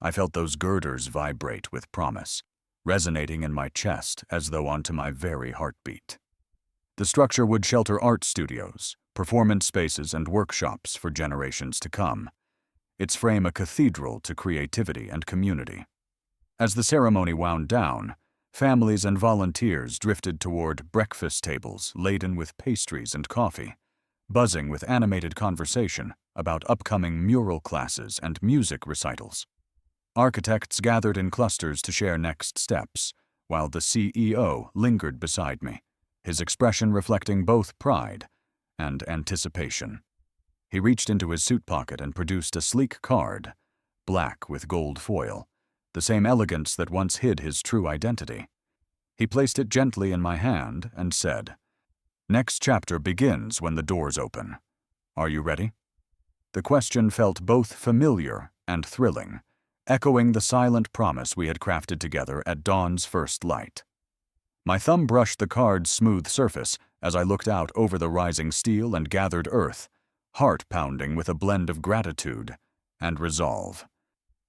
[SPEAKER 1] I felt those girders vibrate with promise, resonating in my chest as though onto my very heartbeat. The structure would shelter art studios, performance spaces, and workshops for generations to come, its frame a cathedral to creativity and community. As the ceremony wound down, families and volunteers drifted toward breakfast tables laden with pastries and coffee, buzzing with animated conversation about upcoming mural classes and music recitals. Architects gathered in clusters to share next steps, while the CEO lingered beside me, his expression reflecting both pride and anticipation. He reached into his suit pocket and produced a sleek card, black with gold foil, the same elegance that once hid his true identity. He placed it gently in my hand and said, "Next chapter begins when the doors open. Are you ready?" The question felt both familiar and thrilling, echoing the silent promise we had crafted together at dawn's first light. My thumb brushed the card's smooth surface as I looked out over the rising steel and gathered earth, heart pounding with a blend of gratitude and resolve.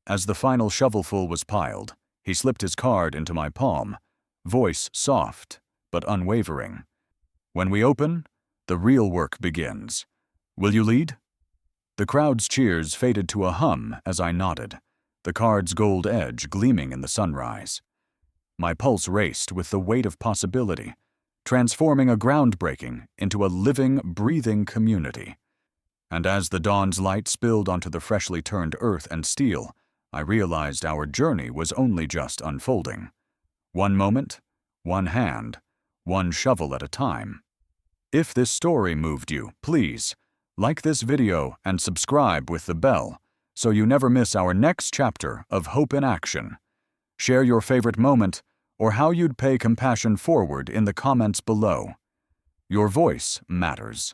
[SPEAKER 1] As the final shovelful was piled, he slipped his card into my palm, voice soft but unwavering. "When we open, the real work begins. Will you lead?" The crowd's cheers faded to a hum as I nodded, the card's gold edge gleaming in the sunrise. My pulse raced with the weight of possibility, transforming a groundbreaking into a living, breathing community. And as the dawn's light spilled onto the freshly turned earth and steel, I realized our journey was only just unfolding. One moment, one hand, one shovel at a time. If this story moved you, please like this video and subscribe with the bell so you never miss our next chapter of Hope in Action. Share your favorite moment or how you'd pay compassion forward in the comments below. Your voice matters.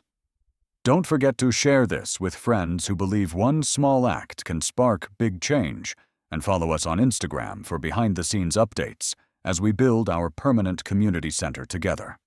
[SPEAKER 1] Don't forget to share this with friends who believe one small act can spark big change, and follow us on Instagram for behind-the-scenes updates as we build our permanent community center together.